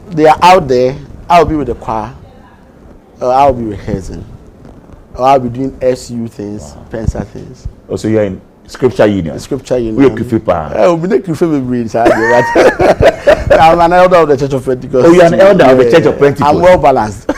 they are out there, I'll be with the choir, or I'll be rehearsing, or I'll be doing SU things, Pensa things. Oh, so you're in Scripture Union? Scripture Union. We're Kufipa. I'm an elder of the Church of Pentecost. Oh, you're an elder of the Church of Pentecost. I'm well balanced.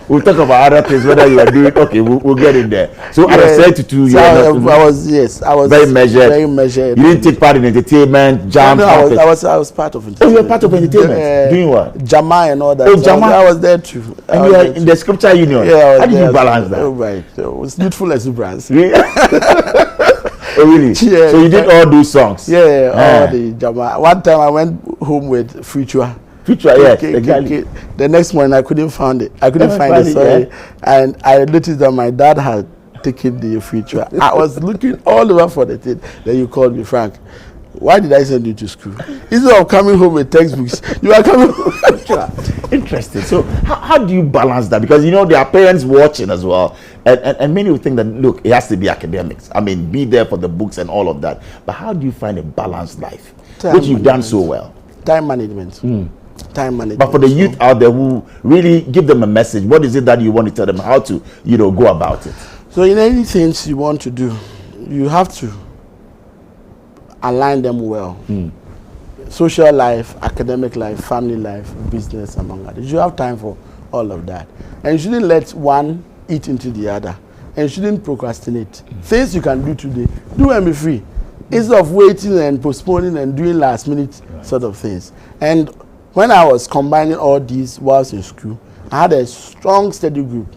We'll talk about other things, whether you are doing, okay, we'll get in there. So I said to 2 years. I was very measured. Very measured. You didn't take part in entertainment, jam? No, I was part of entertainment. Oh, you were part of entertainment? Doing what? Jama and all that. Oh, Jama. I was there too. And you were in the Scripture Union? Yeah. How did you balance that? Oh, right. So it was youthful exuberance. Oh, really? Yeah. So you did all those songs? Yeah, all the Jama. One time I went home with Future. future, yes, exactly. The next morning I couldn't find it. I couldn't find it, sorry. Yeah. And I noticed that my dad had taken the future. I was looking all over for the thing. Then you called me, Frank. Why did I send you to school? Instead of coming home with textbooks, you are coming home. Interesting. So how do you balance that? Because you know there are parents watching as well, and many will think that look, it has to be academics. I mean, be there for the books and all of that. But how do you find a balanced life, which you've done so well? Time management. Time management. But for the youth out there who really give them a message, what is it that you want to tell them how to, go about it? So in any things you want to do, you have to align them well. Social life, academic life, family life, business, among others. You have time for all of that. And you shouldn't let one eat into the other. And you shouldn't procrastinate. Things you can do today, do and be free. Instead of waiting and postponing and doing last minute sort of things. And when I was combining all these whilst in school, I had a strong study group.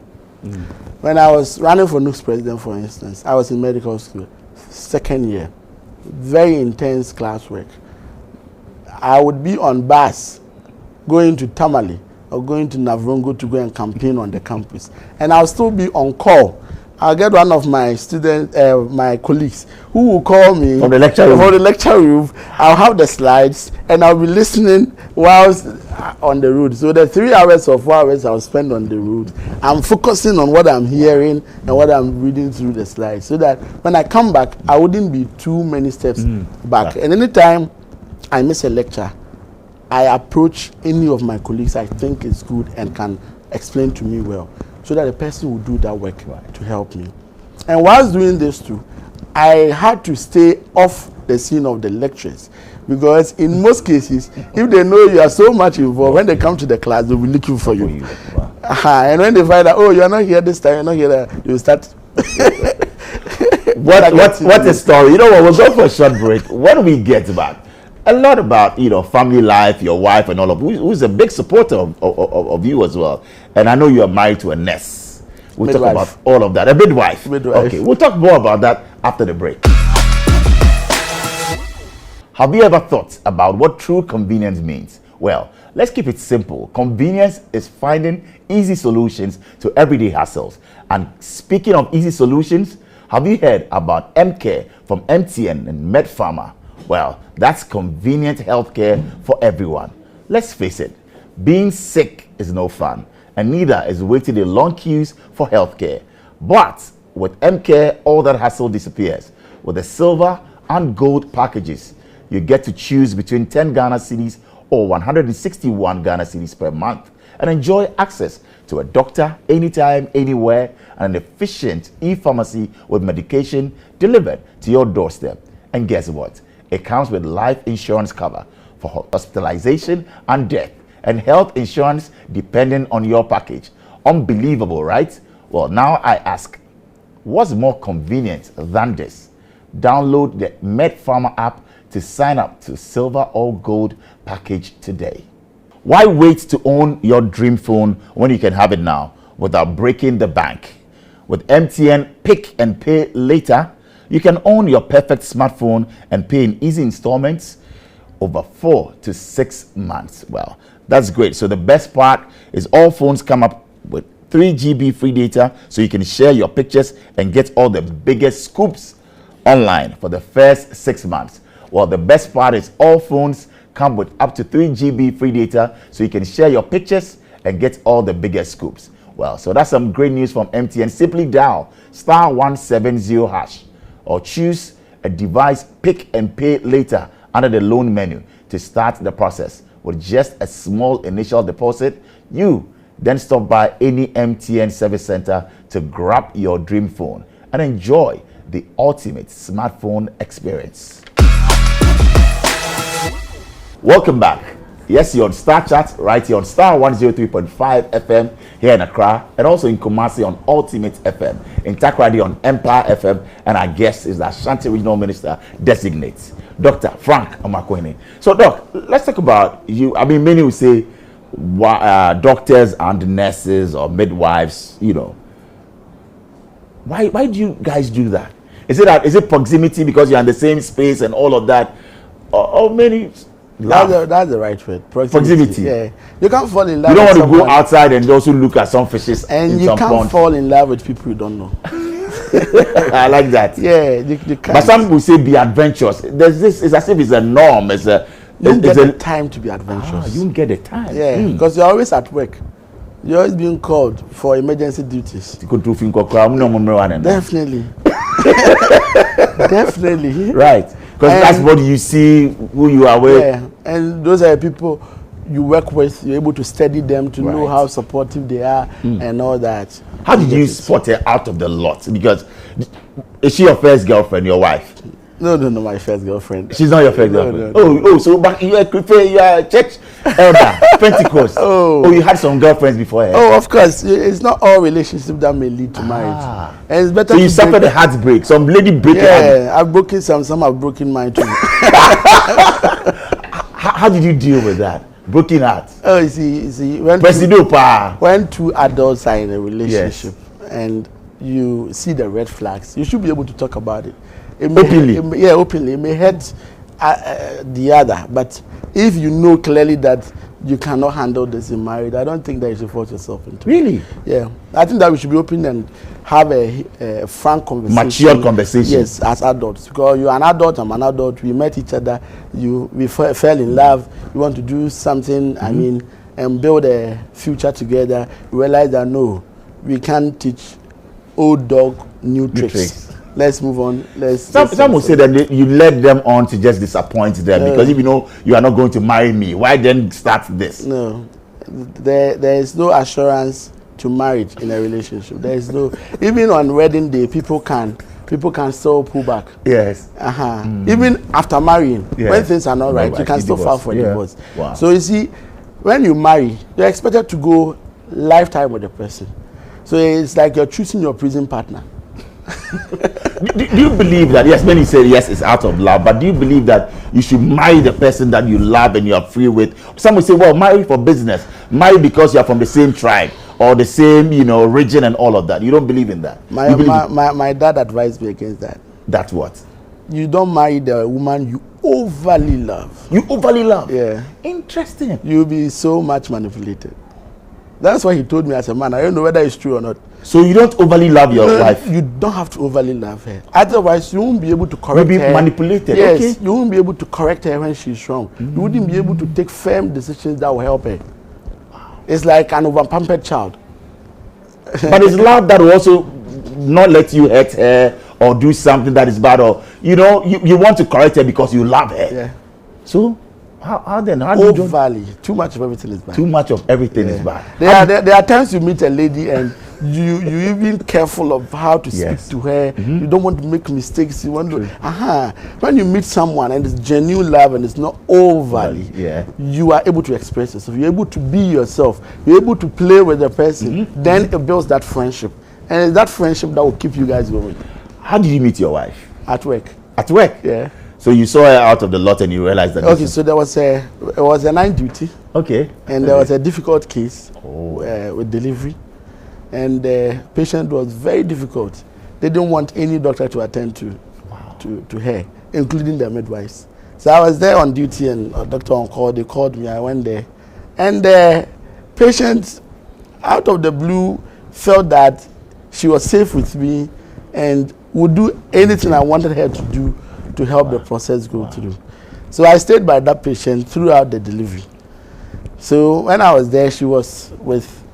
When I was running for NUC's president, for instance, I was in medical school, second year. Very intense classwork. I would be on bus going to Tamale or going to Navrongo to go and campaign on the campus. And I'll still be on call. I'll get one of my students, my colleagues, who will call me from the lecture room. From the lecture room. I'll have the slides and I'll be listening whilst on the road. So the 3 hours or 4 hours I'll spend on the road, I'm focusing on what I'm hearing and what I'm reading through the slides, so that when I come back, I wouldn't be too many steps back. And anytime I miss a lecture, I approach any of my colleagues I think is good and can explain to me well, so that the person will do that work to help me. And whilst doing this too, I had to stay off the scene of the lectures, because in most cases, if they know you are so much involved, when they come to the class, they'll be looking for you. And when they find out, oh, you're not here this time, you're not here there, they'll start. What a story. You know what, we'll go for a short break. What do we get back? A lot about, family life, your wife and all of, who's a big supporter of you as well. And I know you are married to a nurse. We'll talk about all of that. A midwife. Okay, we'll talk more about that after the break. Have you ever thought about what true convenience means? Well, let's keep it simple. Convenience is finding easy solutions to everyday hassles. And speaking of easy solutions, have you heard about MCare from MTN and MedPharma? Well, that's convenient healthcare for everyone. Let's face it, being sick is no fun, and neither is waiting in long queues for healthcare. But with MCare, all that hassle disappears. With the silver and gold packages, you get to choose between 10 Ghana cedis or 161 Ghana cedis per month and enjoy access to a doctor anytime, anywhere, and an efficient e-pharmacy with medication delivered to your doorstep. And guess what? It comes with life insurance cover for hospitalization and death, and health insurance depending on your package. Unbelievable, right? Well, now I ask, what's more convenient than this? Download the MedPharma app to sign up to silver or gold package today. Why wait to own your dream phone when you can have it now without breaking the bank? With MTN Pick and Pay Later, you can own your perfect smartphone and pay in easy installments over 4 to 6 months. Well, that's great. So the best part is all phones come up with 3 GB free data, so you can share your pictures and get all the biggest scoops online for the first 6 months. Well, the best part is all phones come with up to 3 GB free data, so you can share your pictures and get all the biggest scoops. Well, so that's some great news from MTN. Simply dial *170# or choose a device Pick and Pay Later under the loan menu to start the process. With just a small initial deposit, you then stop by any MTN service center to grab your dream phone and enjoy the ultimate smartphone experience. Welcome back. Yes, you're on Star Chat right here on Star 103.5 FM here in Accra, and also in Kumasi on Ultimate FM, in Takoradi on Empire FM, and our guest is the Ashanti Regional Minister Designate, Dr. Frank Amoakohene. So, Doc, let's talk about you. I mean, many will say doctors and nurses or midwives, Why do you guys do that? Is it proximity because you're in the same space and all of that? Or many Love. That's the right word. Proximity. Yeah. You can't fall in love. You don't with want to someone, go outside and also look at some fishes. and in you some can't pond. fall in love with people you don't know. I like that. Yeah, you can't. But some people say be adventurous. There's this. It's as if it's a norm. It's a. You don't It's get a the time to be adventurous. you don't get the time. Yeah, because you're always at work. You're always being called for emergency duties. Definitely. Definitely. Right. Because that's what you see, who you are with. Yeah, and those are people you work with. You're able to study them to know how supportive they are and all that. How did you spot her out of the lot? Because is she your first girlfriend, your wife? No, my first girlfriend. She's not your first girlfriend. No. So back you are a church elder, Pentecost. You had some girlfriends before her. Oh, of course. It's not all relationships that may lead to marriage. And it's better. So you suffered a heartbreak. Some lady break your heart. Yeah, I've broken some have broken mine too. How did you deal with that? Broken heart. Oh, you see, when two adults are in a relationship and you see the red flags, you should be able to talk about it. Openly. Openly. It may hurt the other, but if you know clearly that you cannot handle this in marriage, I don't think that you should force yourself into it. Really? Yeah. I think that we should be open and have a frank conversation. Mature conversation. Yes, as adults. Because you're an adult, I'm an adult, we met each other, we fell in love, we want to do something, and build a future together. We realize that no, we can't teach old dog new tricks. Let's move on. Some will say that you led them on to just disappoint them because if you know you are not going to marry me, why then start this? No, there is no assurance to marriage in a relationship. There is no, even on wedding day, people can still pull back. Yes. Even after marrying, when things are not right, you can still file for divorce. Wow. So you see, when you marry, you're expected to go lifetime with the person. So it's like you're choosing your prison partner. do you believe that, yes, many say yes, it's out of love, but do you believe that you should marry the person that you love and you are free with? Some will say, well, marry for business, marry because you are from the same tribe or the same, region and all of that. You don't believe in that? My dad advised me against that. That's what? You don't marry the woman you overly love. You overly love? Yeah. Interesting. You'll be so much manipulated. That's what he told me as a man. I don't know whether it's true or not. So you don't overly love your wife? You don't have to overly love her. Otherwise, you won't be able to correct her. You'll be manipulated. Yes, okay. You won't be able to correct her when she's wrong. You wouldn't be able to take firm decisions that will help her. It's like an over-pampered child. But it's love that will also not let you hurt her or do something that is bad, or you want to correct her because you love her. Yeah. So how do you value? Too much of everything is bad. Too much of everything is bad. There are times you meet a lady and you even careful of how to speak to her. You don't want to make mistakes. You want to when you meet someone and it's genuine love and it's not overly, you are able to express yourself. You're able to be yourself. You're able to play with the person. Then it builds that friendship, and it's that friendship that will keep you guys going. How did you meet your wife? At work. At work? Yeah. So you saw her out of the lot and you realized that. Okay, so it was a night duty. Okay. And there was a difficult case with delivery, and the patient was very difficult. They didn't want any doctor to attend to her, including the midwives. So I was there on duty, and a doctor on call. They called me. I went there, and the patient, out of the blue, felt that she was safe with me and would do anything I wanted her to do to help the process go through. So I stayed by that patient throughout the delivery. So when I was there, she was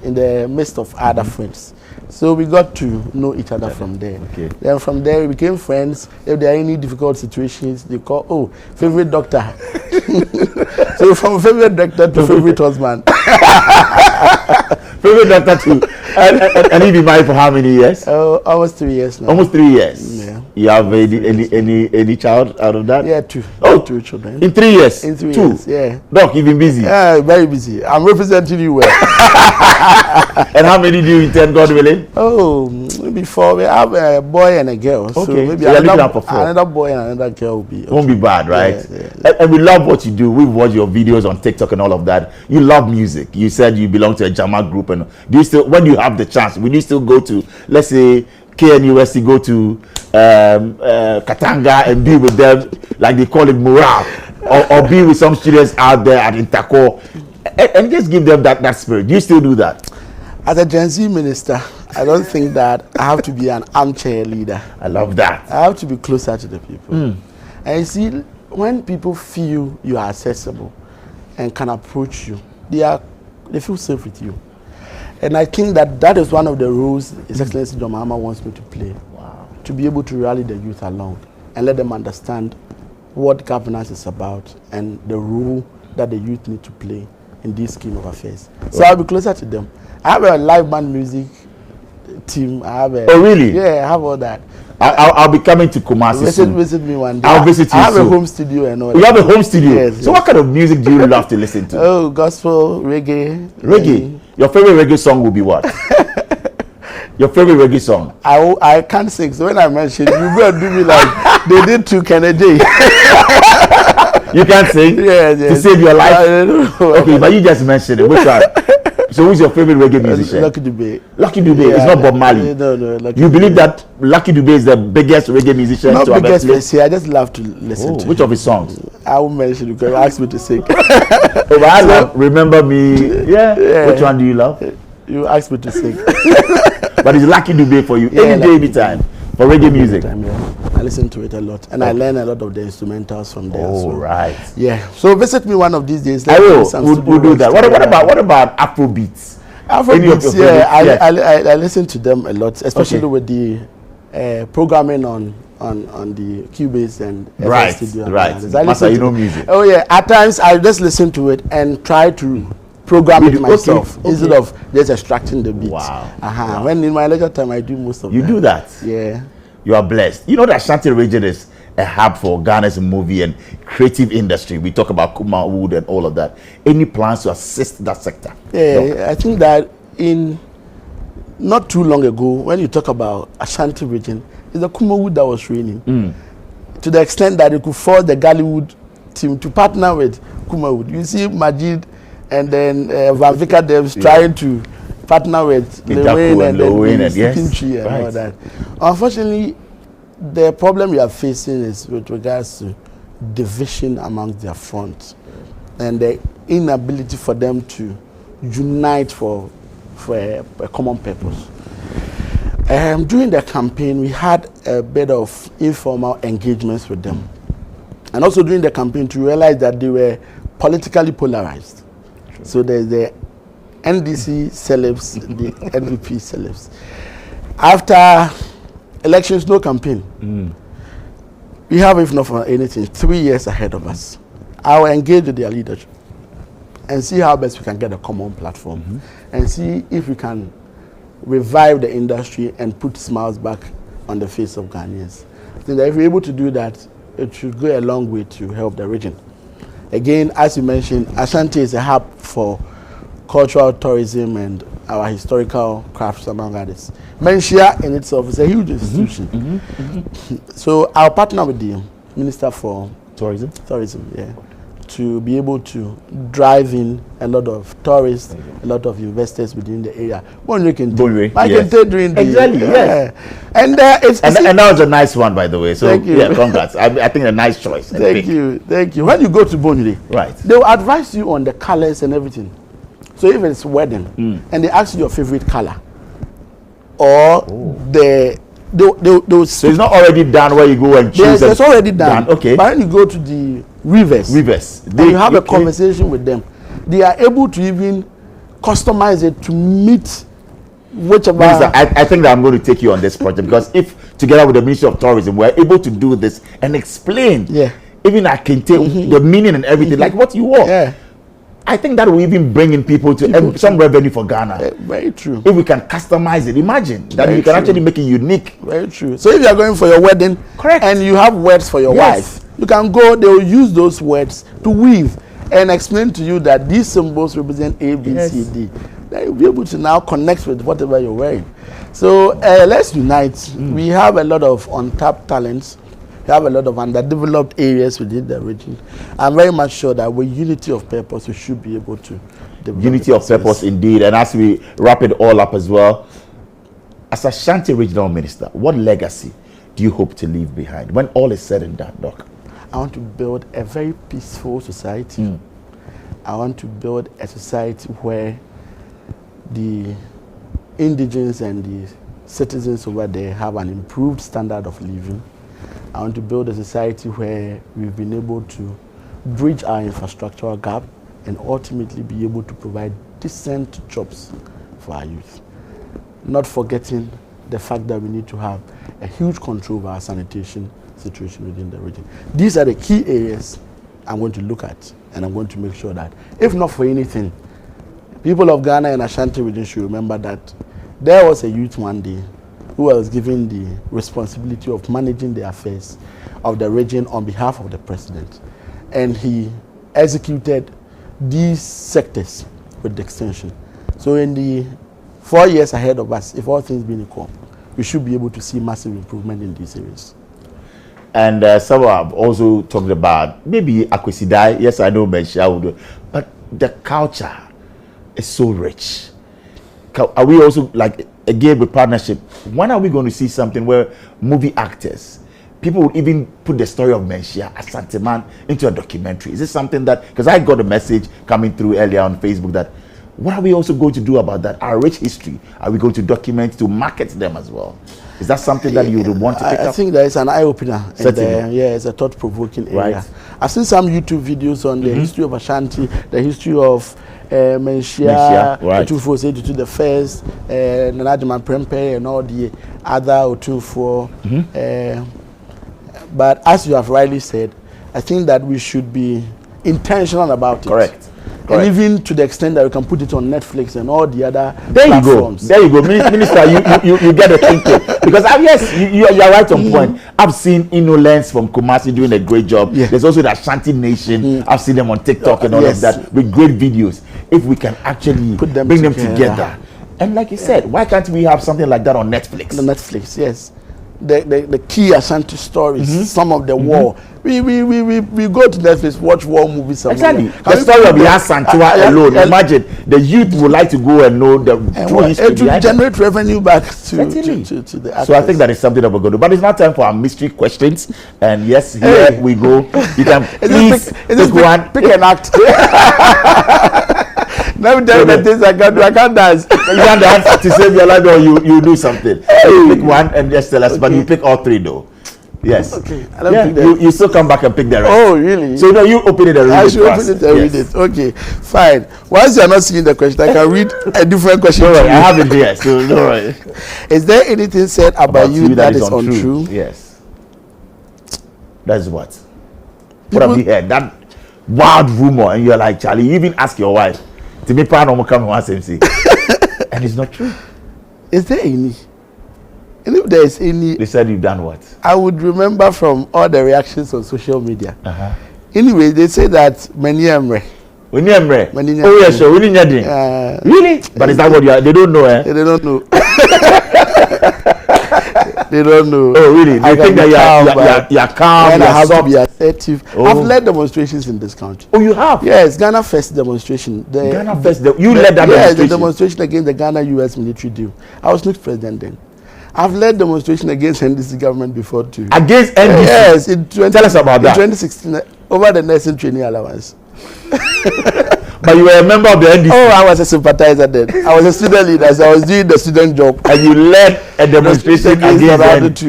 in the midst of other friends. So we got to know each other from there. Okay. Then from there, we became friends. If there are any difficult situations, they call, favorite doctor. So from favorite doctor to favorite husband. Favorite doctor too. And you've been married for how many years? Almost 3 years now. Almost 3 years. Yeah. You have any child out of that? Yeah, 2. Oh, 2 children. In 3 years? In 3 2 years, yeah. Doc, you've been busy? Yeah, very busy. I'm representing you well. And how many do you intend, God willing? Maybe 4. We have a boy and a girl. Okay. So maybe so another boy and another girl will be. Okay. Won't be bad, right? Yeah. And we love what you do. We've watched your videos on TikTok and all of that. You love music. You said you belong to a Jama group, and do you still, when you have the chance, will you still go to, let's say, KNUST, go to Katanga and be with them, like they call it morale? or be with some students out there at Intako and just give them that spirit. Do you still do that? As a Gen Z minister, I don't think that I have to be an armchair leader. I love that. I have to be closer to the people. And you see, when people feel you are accessible and can approach you, they feel safe with you. And I think that is one of the roles His Excellency John Mahama wants me to play. Wow. To be able to rally the youth along and let them understand what governance is about and the role that the youth need to play in this scheme of affairs. So I'll be closer to them. I have a live band music team. Oh, really? Yeah, I have all that. I'll be coming to Kumasi soon. Visit me one day. I'll visit you I have soon. a home studio and all You that. have a home studio? Yes. So what kind of music do you love to listen to? Oh, gospel, reggae. Reggae? Your favorite reggae song will be what? Your favorite reggae song? I can't sing, so when I mention you go and do me like they did to Kennedy. You can't sing? Yes. To save your life? I don't know. Okay, but you just mentioned it. Which one? So who's your favorite reggae musician? Lucky Dube. Lucky Dube. It's not Bob Marley. No. You believe that Lucky Dube is the biggest reggae musician not to ever biggest, play? see, I just love to listen to which him. of his songs? I won't mention it because you asked me to sing. But I love Remember Me. Yeah. Which one do you love? You asked me to sing. But it's Lucky Dube for you any day, anytime for reggae music. I listen to it a lot, and I learn a lot of the instrumentals from there. Oh, right. Yeah. So visit me one of these days. I will. We'll do that. What about Afrobeats? Afrobeats, yeah. I listen to them a lot, especially with the programming on the Cubase and right. Studio. Right. Master, you know music. Oh yeah. At times I just listen to it and try to program it myself instead of just extracting the beats. Wow. Wow. When in my leisure time I do most of that. You do that? Yeah. You are blessed. You know that Ashanti region is a hub for Ghana's movie and creative industry. We talk about Kuma Wood and all of that. Any plans to assist that sector? Yeah, I think that in not too long ago, when you talk about Ashanti region, it's the Kuma Wood that was reigning. To the extent that it could force the Gollywood team to partner with Kuma Wood. You see Majid and then Van Vika Devs trying to partner with Lil Wayne and Sticking Tree and all that. Unfortunately, the problem we are facing is with regards to division among their front and the inability for them to unite for a common purpose. During the campaign, we had a bit of informal engagements with them. And also during the campaign to realize that they were politically polarized. True. So there's the NDC celebs, the NVP celebs. After elections, no campaign. We have, if not for anything, 3 years ahead of us. I will engage with their leadership and see how best we can get a common platform and see if we can revive the industry and put smiles back on the face of Ghanaians. I think that if we're able to do that, it should go a long way to help the region. Again, as you mentioned, Ashanti is a hub for cultural tourism and our historical crafts, among others. Menchia in itself is a huge institution. So I'll partner with the Minister for Tourism, to be able to drive in a lot of tourists, a lot of investors within the area. Bonre can take during the and that was a nice one, by the way. So yeah, congrats. I think a nice choice. Thank you. When you go to Bonre, right, they will advise you on the colors and everything. So if it's wedding and they ask you your favorite color, or so it's not already done where you go and choose. It's already done. Okay. But when you go to the rivers, you have a conversation with them. They are able to even customize it to meet whichever. I think that I'm going to take you on this project because if together with the Ministry of Tourism we're able to do this and explain, even I can tell the meaning and everything, like what you want. Yeah. I think that will even bring in people to some revenue for Ghana. Very true. If we can customize it, imagine that you can actually make it unique. Very true. So if you are going for your wedding, correct, and you have words for your wife, you can go. They will use those words to weave and explain to you that these symbols represent A, B, C, D. Then you'll be able to now connect with whatever you're wearing. So let's unite. We have a lot of untapped talents. We have a lot of underdeveloped areas within the region. I'm very much sure that with unity of purpose, we should be able to develop. Unity of purpose, indeed. And as we wrap it all up as well, as Ashanti Regional Minister, what legacy do you hope to leave behind when all is said and done, Doc? I want to build a very peaceful society. I want to build a society where the indigents and the citizens over there have an improved standard of living. I want to build a society where we've been able to bridge our infrastructural gap and ultimately be able to provide decent jobs for our youth. Not forgetting the fact that we need to have a huge control over our sanitation situation within the region. These are the key areas I'm going to look at, and I'm going to make sure that, if not for anything, people of Ghana and Ashanti region should remember that there was a youth one day who was given the responsibility of managing the affairs of the region on behalf of the president. And he executed these sectors with distinction. So in the 4 years ahead of us, if all things being equal, we should be able to see massive improvement in these areas. And some have also talked about maybe Akwesidai. Yes, I know Menshia will do, but the culture is so rich. Are we also, like, again with partnership, when are we going to see something where movie actors, people would even put the story of Menshia as Santiman into a documentary? Is this something that, because I got a message coming through earlier on Facebook that, what are we also going to do about that? Our rich history, are we going to document to market them as well? Is that something that you would want to pick up? I think that is an eye-opener. Certainly. Yeah, it's a thought-provoking area. Right. I've seen some YouTube videos on the history of Ashanti, the history of Menshia, right. Otufo to the first, Nanajiman Prempe, and all the other Otufo. But as you have rightly said, I think that we should be intentional about it. Correct. And even to the extent that we can put it on Netflix and all the other platforms. There you go. Minister, you get the thinking. Because yes, you are right on point. I've seen Inolens from Kumasi doing a great job. Yeah. There's also the Ashanti Nation. I've seen them on TikTok and all of that with great videos. If we can actually bring them together. And like you said, why can't we have something like that on Netflix? On Netflix, yes. The key Ashanti stories, some of the war. We go to Netflix, watch war movies. Exactly. The story of Yasantua alone. Imagine the youth would like to go and know the true history. To generate revenue back to the actors. So I think that is something that we're going to do. But it's not time for our mystery questions. And yes, here we go. You can please pick one. Pick an act. Let me tell you the things I can do. I can't dance. You can't dance to save your life, or you do something. So you pick one and just tell us. Okay. But you pick all three, though. Yes. Okay. You still come back and pick the rest. Oh, really? So no, you open it and read it. I should open it and read it. Okay, fine. Once you are not seeing the question, I can read a different question. All right, I have it here. So no worry. Is there anything said about you that is untrue? Yes. That's what. What have you heard? That wild rumor, and you're like, Charlie, you even ask your wife. To me, come once and say, and it's not true. Is there any? And if there is any, they said you've done what? I would remember from all the reactions on social media. Anyway, they say that Meniemre. Oh yeah, sure. Really? But is that what you are? They don't know, eh? They don't know. They don't know. Oh really? They think that you're calm. And I have to be assertive. I've led demonstrations in this country. Oh, you have? Yes, Ghana First demonstration. Ghana First. You led that demonstration? Yes, the demonstration against the Ghana-US military deal. I was not president then. I've led demonstration against NDC government before too. Against NDC? Yes. Tell us about that. In 2016, over the nursing training allowance. But you were a member of the NDC? Oh, I was a sympathizer then. I was a student leader, so I was doing the student job. And you led a demonstration against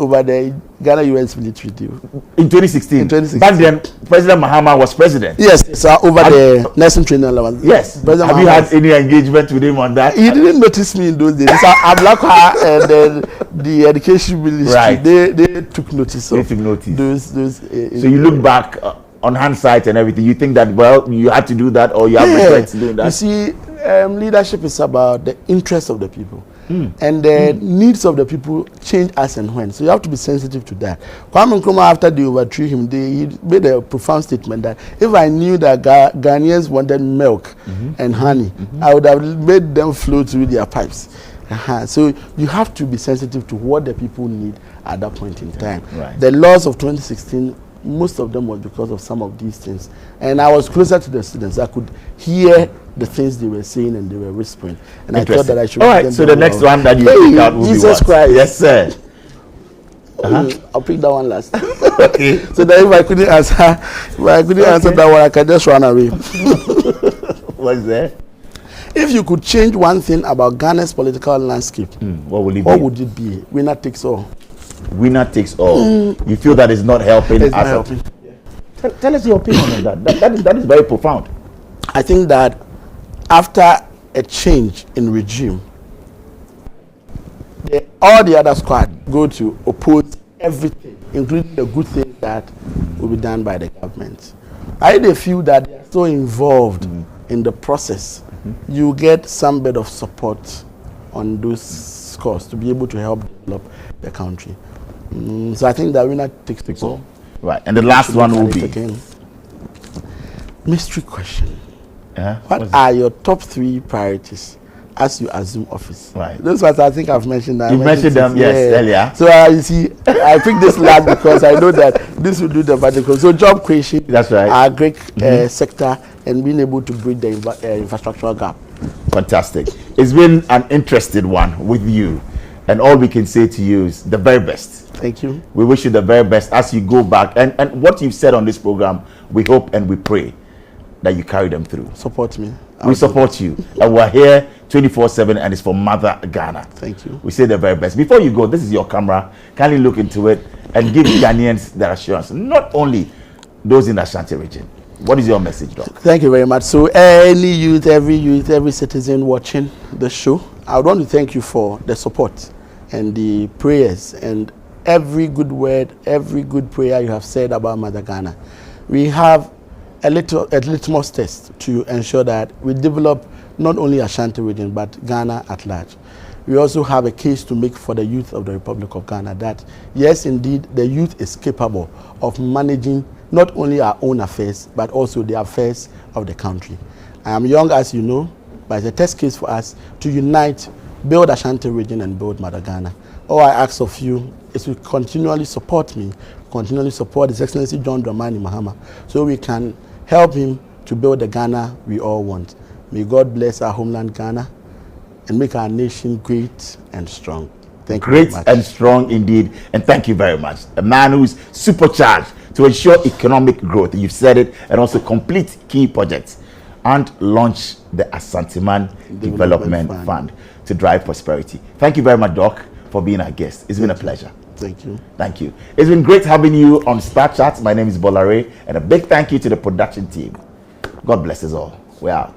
over the Ghana-US military deal. In 2016? In 2016. Back then, President Mahama was president? Yes, so over the nursing training allowance. Yes. Have you had any engagement with him on that? He didn't notice me in those days. So Amoakohene and then the education ministry, right. they took notice of those. So you look back on hindsight and everything, you think that, well, you had to do that, or you have regrets doing that? You see, leadership is about the interests of the people. And the needs of the people change as and when. So you have to be sensitive to that. Kwame Nkrumah, after they overthrew him, he made a profound statement that if I knew that Ghanaians wanted milk and honey, I would have made them flow through their pipes. So you have to be sensitive to what the people need at that point in time. Right. The laws of 2016, most of them was because of some of these things. And I was closer to the students. I could hear the things they were saying and they were whispering. And I thought that I should... All right, so the next one that you pick out will be Jesus Christ. Yes, sir. I'll pick that one last. Okay. So that if I couldn't answer that one, I can just run away. What's that? If you could change one thing about Ghana's political landscape, what will it be? What would it be? Winner takes all. Winner takes all. You feel that is not helping? It's not helping. Tell us your opinion on that. That is very profound. I think that after a change in regime, all the other squad go to oppose everything, including the good things that will be done by the government. They feel that they are so involved in the process. You get some bit of support on those scores to be able to help develop the country. So I think that winner takes all. Right, and the last one will be again. Mystery question. What are your top 3 priorities as you assume office? Right. Those ones I think I've mentioned that. You mentioned them, yes, earlier. So you see, I picked this last because I know that this will do the vertical. So job creation, that's right, agric sector, and being able to bridge the infrastructural gap. Fantastic. It's been an interesting one with you, and all we can say to you is the very best. Thank you. We wish you the very best as you go back, and what you've said on this program, we hope and we pray that you carry them through. Support me. We support you, and we're here 24/7, and it's for Mother Ghana. Thank you. We say the very best. Before you go, this is your camera. Kindly look into it and give Ghanaians their assurance, not only those in the Ashanti region. What is your message, Doc? Thank you very much. So any youth, every citizen watching the show, I want to thank you for the support and the prayers and every good word, every good prayer you have said about Mother Ghana. We have a litmus test to ensure that we develop not only Ashanti region but Ghana at large. We also have a case to make for the youth of the Republic of Ghana that yes, indeed, the youth is capable of managing not only our own affairs but also the affairs of the country. I am young, as you know, but it's a test case for us to unite, build Ashanti region and build Mother Ghana. All I ask of you is to continually support me, continually support His Excellency John Dramani Mahama, so we can help him to build the Ghana we all want. May God bless our homeland Ghana and make our nation great and strong. Thank you very much. Great and strong indeed, and thank you very much. A man who's supercharged to ensure economic growth, you've said it, and also complete key projects and launch the Asanteman Development Fund to drive prosperity. Thank you very much, Doc, for being our guest. It's been a pleasure. Thank you. Thank you. It's been great having you on Star Chat. My name is Bolare, and a big thank you to the production team. God bless us all. We're out.